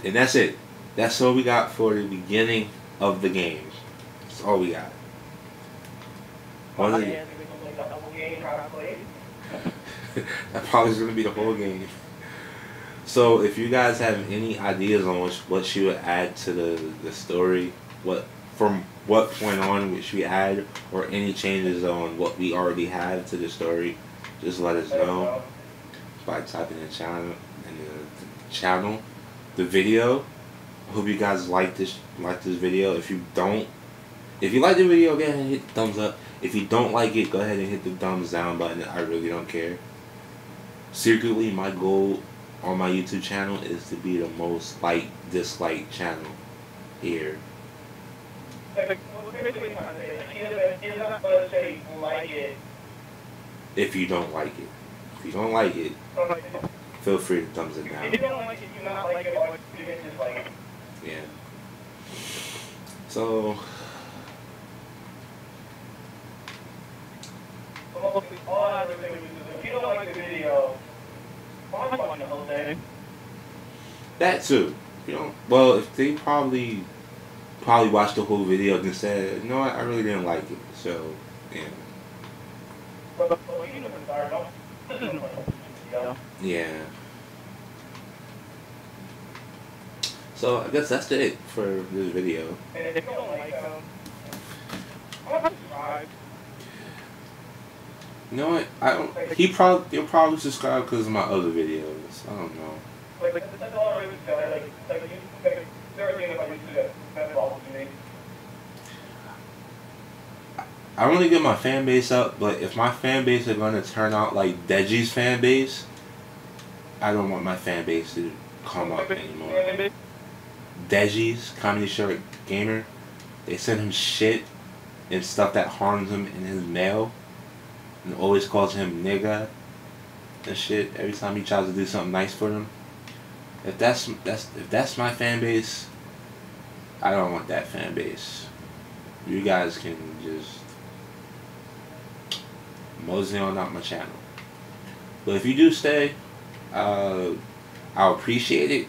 And that's it. That's all we got for the beginning of the game. That's all we got. That probably is going to be the whole game. So if you guys have any ideas on what you would add to the story, from what point on which we add, or any changes on what we already have to the story, just let us know by typing in the video. I hope you guys like this video. If you like the video, go ahead and hit the thumbs up. If you don't like it, go ahead and hit the thumbs down button. I really don't care. Secretly, my goal on my YouTube channel is to be the most disliked channel here. If you don't like it, feel free to thumbs it down. If you don't like it, you not like it, or you can dislike it. Yeah. So. All I really do is, if you don't like the video, why don't you watch the whole thing? That too. You know, well, if they probably watched the whole video and said, "You know what, I really didn't like it," so yeah. Yeah. So I guess that's it for this video. And if you don't like subscribe. You know what? I don't. He'll probably subscribe because of my other videos. I don't know. That's all I really say. Everything about YouTube that's all to me. I want to get my fan base up, but if my fan base are gonna turn out like Deji's fan base, I don't want my fan base to come up anymore. Deji's Comedy Shirt Gamer, they send him shit and stuff that harms him in his mail, and always calls him nigga and shit every time he tries to do something nice for them. If that's my fan base, I don't want that fan base. You guys can just mosey on out my channel. But if you do stay, I'll appreciate it.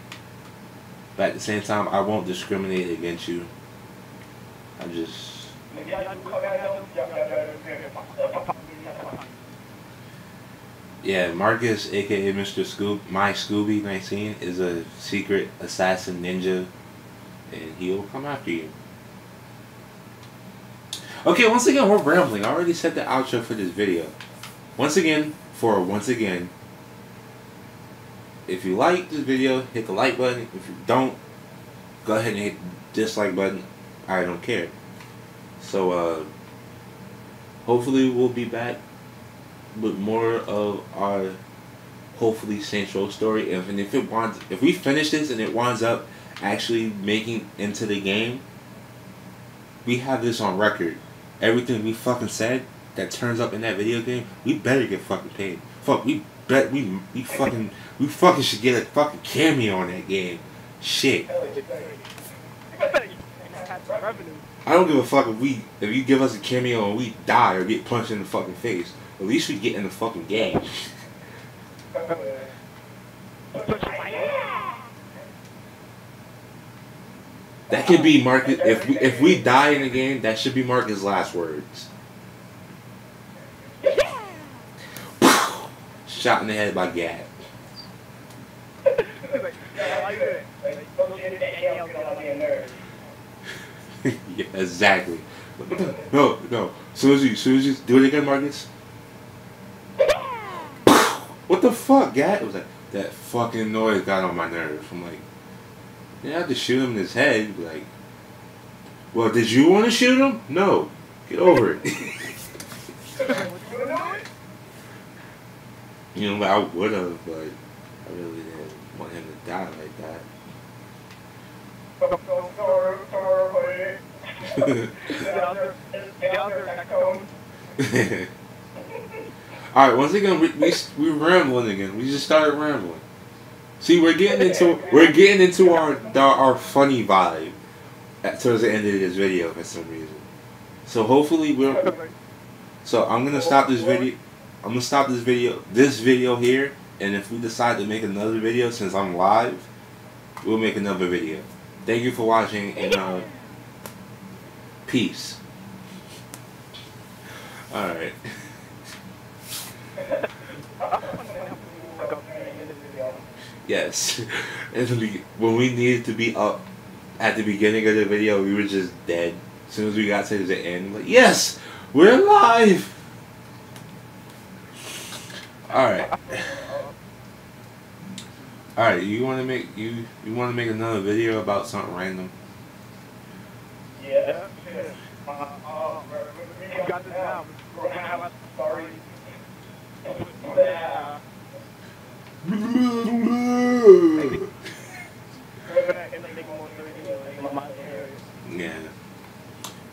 But at the same time, I won't discriminate against you. I just... Yeah, Marcus, aka Mr. MyScooby19, is a secret assassin ninja, and he'll come after you. Okay, once again, we're rambling. I already said the outro for this video. Once again, if you like this video, hit the like button. If you don't, go ahead and hit the dislike button. I don't care. So, hopefully we'll be back with more of our hopefully Saints Row story. And if we finish this and it winds up actually making into the game, we have this on record. Everything we fucking said that turns up in that video game, we better get fucking paid. Fuck, we fucking should get a fucking cameo on that game. Shit. I don't give a fuck if you give us a cameo and we die or get punched in the fucking face. At least we get in the fucking game. That could be Marcus. If we die in the game, that should be Marcus' last words. Shot in the head by Gad. Yeah, exactly. No. Soon as you do it again, Marcus. What the fuck, Gad? It was like that fucking noise got on my nerves. I'm like, you have to shoot him in his head. Like, well, did you want to shoot him? No. Get over it. You know, I would have, but I really didn't want him to die like that. Alright, once again, we're rambling again. We just started rambling. See, we're getting into our funny vibe towards the end of this video for some reason. So hopefully So I'm gonna stop this video. This video here, and if we decide to make another video, since I'm live, we'll make another video. Thank you for watching, and peace. All right. Yes. When we needed to be up at the beginning of the video, we were just dead. As soon as we got to the end, like, yes, we're live. All right. You want to make another video about something random? Yeah. We got this now. We're gonna have a story. Yeah.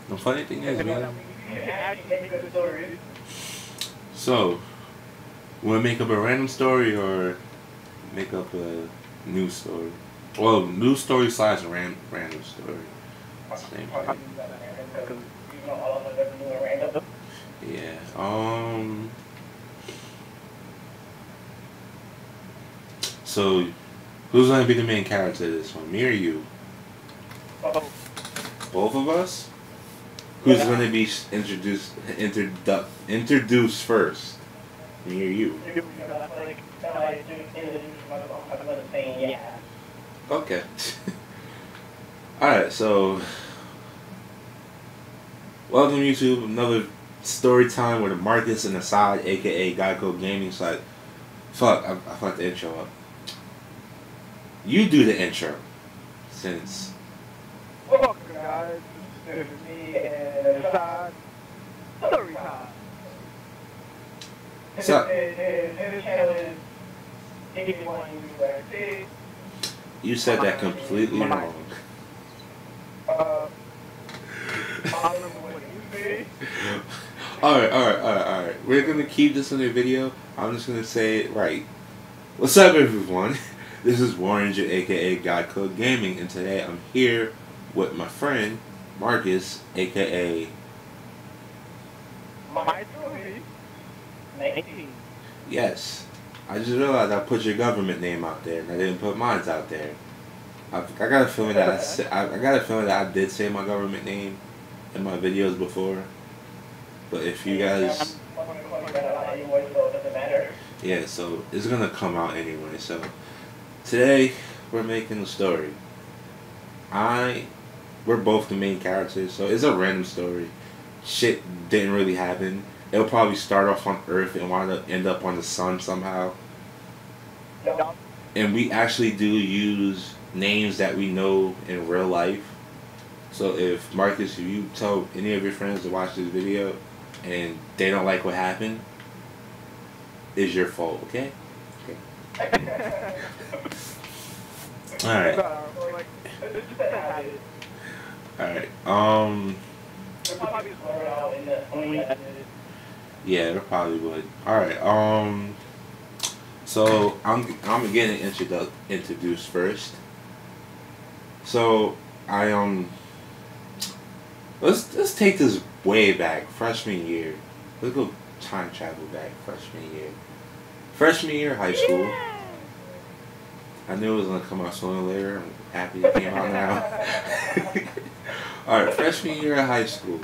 The funny thing is, man. So, want to make up a random story or make up a new story? Well, new story / random story. Same thing. Yeah. So, who's gonna be the main character of this one? Me or you? Both of us? Who's gonna be introduced first? Me or you? Okay. Alright, so welcome YouTube, another story time with Marcus and Assad, aka Geico Gaming. Site. Fuck, I fucked the intro up. You do the intro, since. Welcome guys, this is me and Assad. Story time. So, His channel is MyScooby19. you said that completely wrong. Alright. We're gonna keep this in the video. I'm just gonna say it right. What's up, everyone? This is Warren, aka Geico Gaming, and today I'm here with my friend Marcus, aka MyScooby19. Yes. I just realized I put your government name out there and I didn't put mine out there. I got a feeling that I got a feeling that I did say my government name in my videos before. But if you guys, yeah, so it's gonna come out anyway. So today we're making a story. We're both the main characters, so it's a random story. Shit didn't really happen. It'll probably start off on Earth and end up on the sun somehow. And we actually do use names that we know in real life. So if Marcus, if you tell any of your friends to watch this video and they don't like what happened, it's your fault, okay? Okay. Alright. Alright. Yeah, it probably would. Alright, so I'm getting introduced first. So let's take this way back, freshman year. Let's go time travel back, freshman year. Freshman year, high school. I knew it was gonna come out sooner or later. I'm happy it came out now. Alright, freshman year of high school.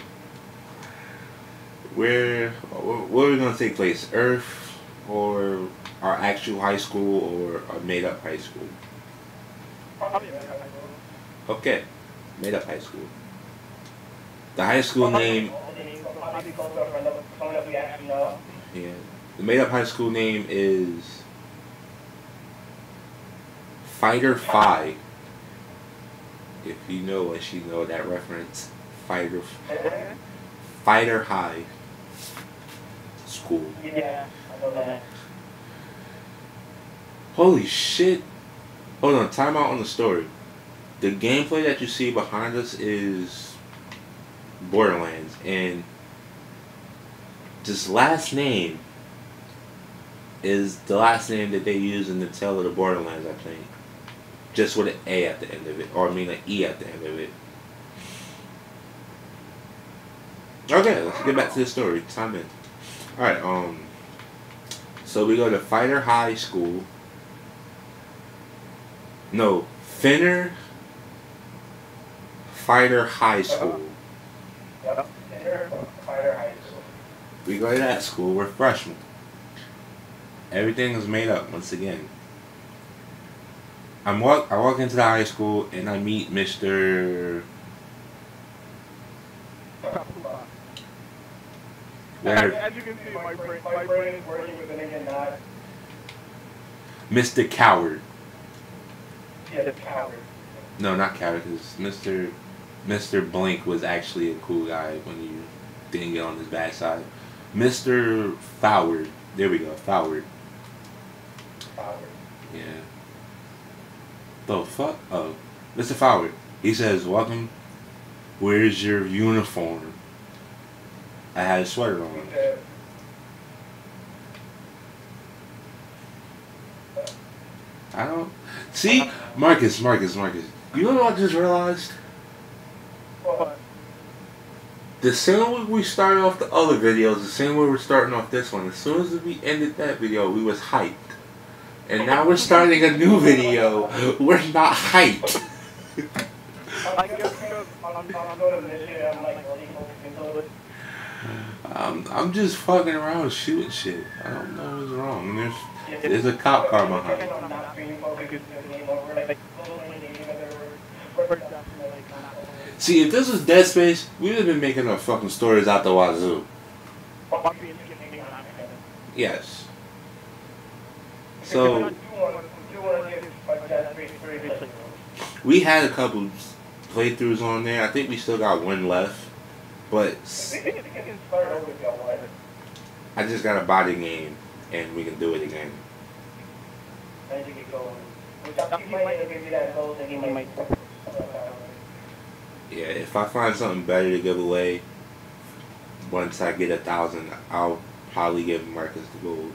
Where are we gonna take place? Earth, or our actual high school, or a made up high school? Okay, made up high school. The high school name. Yeah, the made up high school name is Fighter 5. If you know or she know that reference, Fighter High School. Yeah, I know that. Holy shit! Hold on, time out on the story. The gameplay that you see behind us is Borderlands, and this last name is the last name that they use in the tale of the Borderlands, I think. Just with an A at the end of it, or I mean an E at the end of it. Okay, let's get back to the story. Time in. Alright, so we go to Fighter High School. No, Fighter High School. Yep, Fighter High School. We go to that school, we're freshmen. Everything is made up once again. I walk into the high school and I meet Mr. As you can see, my brain is working with an again not. Mr. Coward. Yeah, Coward. No, not Coward, because Mr. Blink was actually a cool guy when you didn't get on his bad side. Mr. Foward. There we go, Foward. Yeah. The fuck? Oh. Mr. Foward. He says, "Welcome. Where's your uniform?" I had a sweater on. I don't... See? Marcus. You know what I just realized? What? The same way we started off the other videos, the same way we're starting off this one. As soon as we ended that video, we was hyped. And now we're starting a new video. We're not hyped. I guess because I'm going to mission, I'm like really focusing on it. I'm just fucking around shooting shit. I don't know what's wrong. And there's a cop car behind. I'm not being focused anymore. We're like See, if this was Dead Space, we would have been making our fucking stories out the wazoo. Yes. So we had a couple playthroughs on there. I think we still got one left, but I just got to buy the game and we can do it again. Yeah, if I find something better to give away, once I get 1,000, I'll probably give Marcus the gold.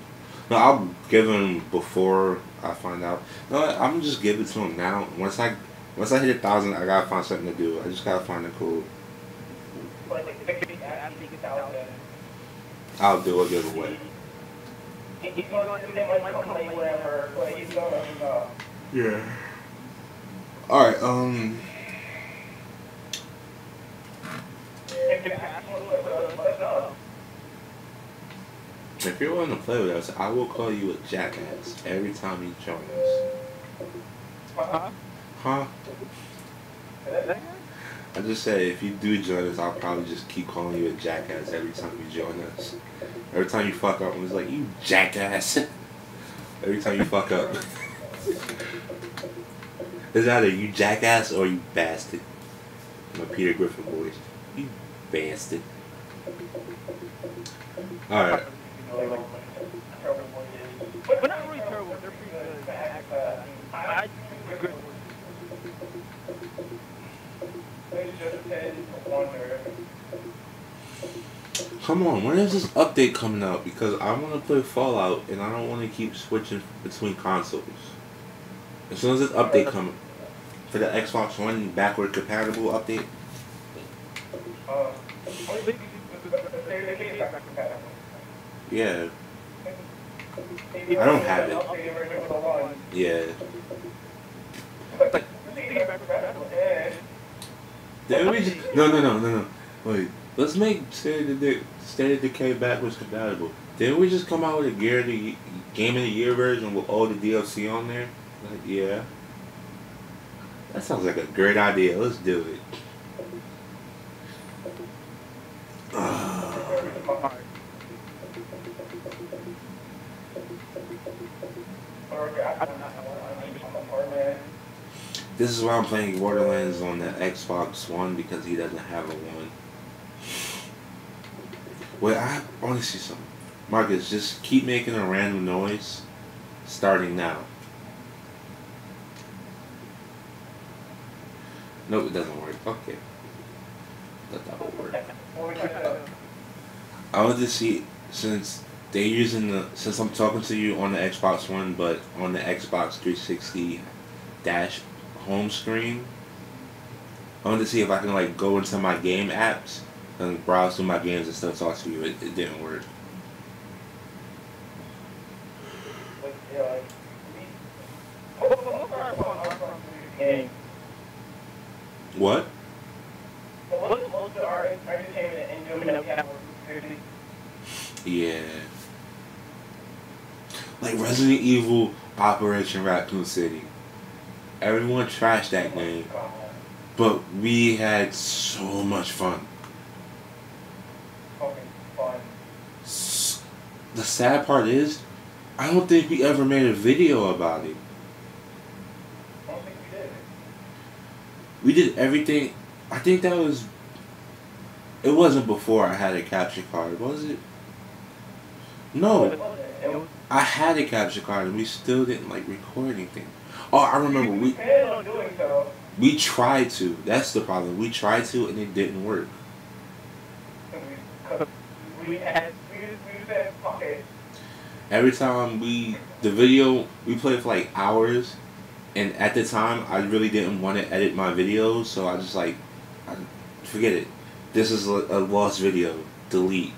No, I'll give him before I find out. No, I'm just give it to him now. Once I hit 1,000, I gotta find something to do. I just gotta find a code. I'll do a giveaway. he's going to, they might complain, whatever, but he's going to, Yeah. Alright, if you ask him, let us know. if you're willing to play with us, I will call you a jackass every time you join us. Huh? I just said if you do join us, I'll probably just keep calling you a jackass every time you join us. Every time you fuck up, I'm just like, you jackass. Every time you fuck up. It's either you jackass or you bastard. My Peter Griffin voice. You bastard. Alright. But not really terrible, they're pretty good. I do good. They just tend to wonder. Come on, when is this update coming out? Because I want to play Fallout and I don't want to keep switching between consoles. As soon as this update comes for the Xbox One backward compatible update. Yeah. I don't have it. Yeah. Didn't we just, no. Wait. Let's make State of Decay backwards compatible. Didn't we just come out with a Game of the Year version with all the DLC on there? Like, yeah. That sounds like a great idea. Let's do it. This is why I'm playing Borderlands on the Xbox One, because he doesn't have a one. Wait, I want to see something. Marcus, just keep making a random noise starting now. Nope, it doesn't work. Okay. That will work. I want to see, since they're using since I'm talking to you on the Xbox One, but on the Xbox 360 dash home screen, I want to see if I can like go into my game apps and browse through my games and still talk to you. It didn't work. What? Yeah. Like Resident Evil Operation Raccoon City. Everyone trashed that game, but we had so much fun. The sad part is, I don't think we ever made a video about it. I don't think we did. We did everything. I think that was. It wasn't before I had a capture card, was it? No. I had a capture card and we still didn't like record anything. Oh, I remember we tried to. That's the problem. We tried to and it didn't work. Every time the video, we played for like hours, and at the time I really didn't want to edit my videos, so I just like, forget it. This is a lost video. Delete.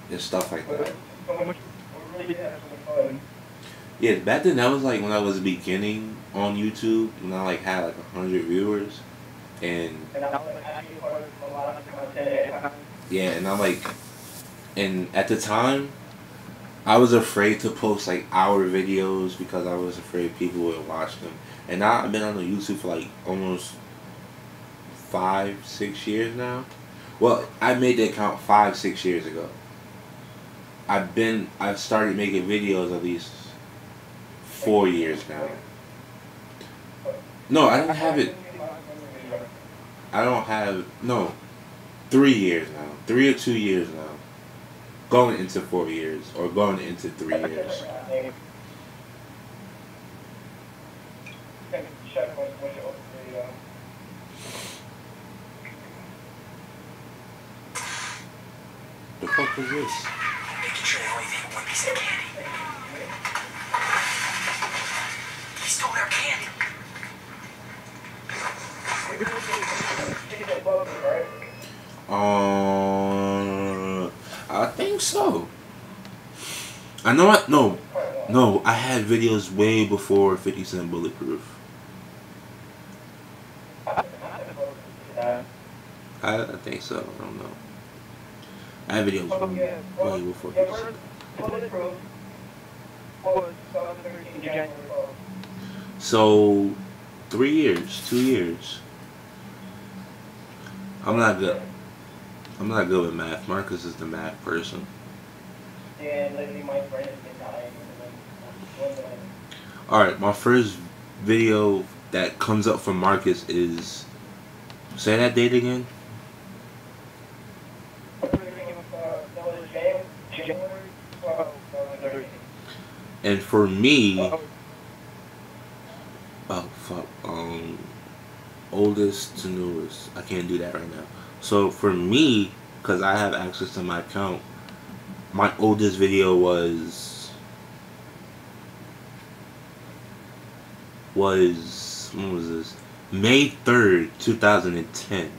And stuff like that. Yeah, back then that was like when I was beginning on YouTube, when I like had like 100 viewers, and yeah, and I'm like, and at the time, I was afraid to post like hour videos because I was afraid people would watch them. And now I've been on the YouTube for like almost 5-6 years now. Well, I made the account 5-6 years ago. I've started making videos at least 4 years now. No, I don't have it. I don't have, no, 3 years now. 3 or 2 years now. Going into 4 years, or going into 3 years. The fuck was this? Making sure they only take one piece of candy. He stole our candy. I think so. I know. No. I had videos way before 50 Cent Bulletproof. I think so. I don't know. I had videos way before 50 Cent. Bulletproof was 2013 January 12th. So, 3 years, 2 years. I'm not good. I'm not good with math. Marcus is the math person. And literally my friend has been dying. Alright, my first video that comes up from Marcus is... Say that date again? And for me... Oh, fuck. Oldest to newest. I can't do that right now. So, for me, because I have access to my account, my oldest video was... when was this? May 3rd, 2010.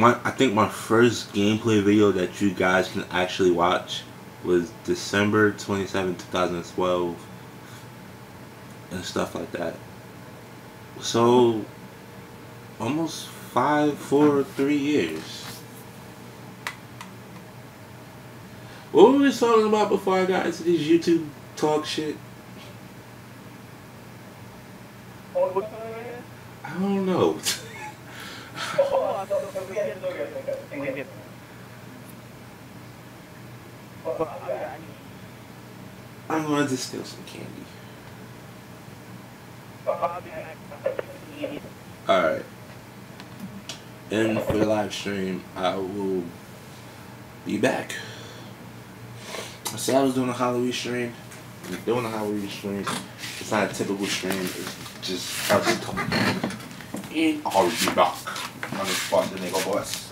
I think my first gameplay video that you guys can actually watch was December 27, 2012 and stuff like that. So almost 3 years. What were we talking about before I got into this YouTube talk shit? I don't know. I'm going to steal some candy. Alright. And for the live stream, I will be back. I said I was doing a Halloween stream. I'm doing a Halloween stream. It's not a typical stream. It's just how we talk. And I'll be back on the spot, the nigga boss.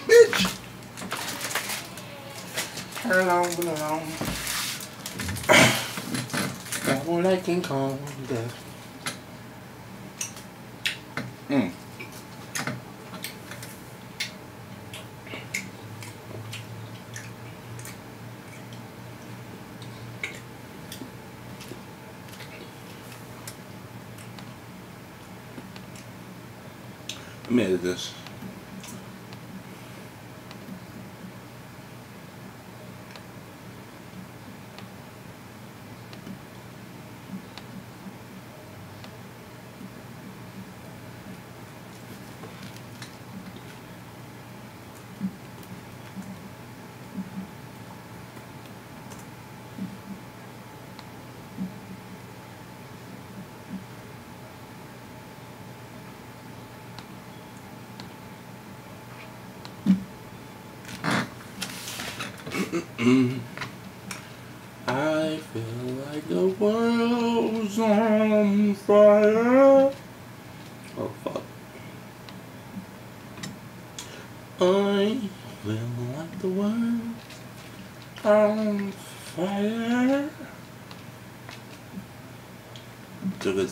Bitch. Turn on, got more like King Kong. Let me edit this. I feel like the world's on fire. Oh fuck. I feel like the world's on fire. Tuga.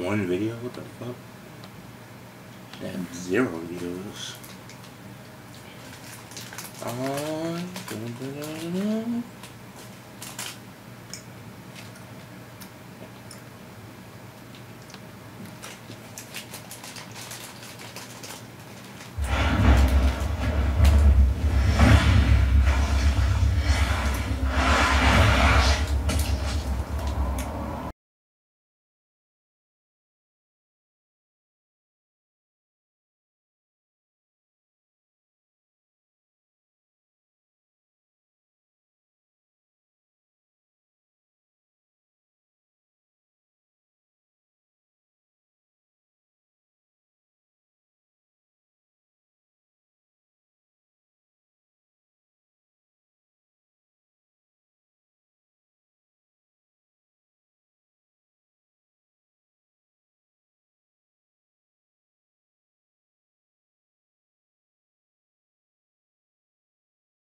one video? What the fuck? They have 0 views.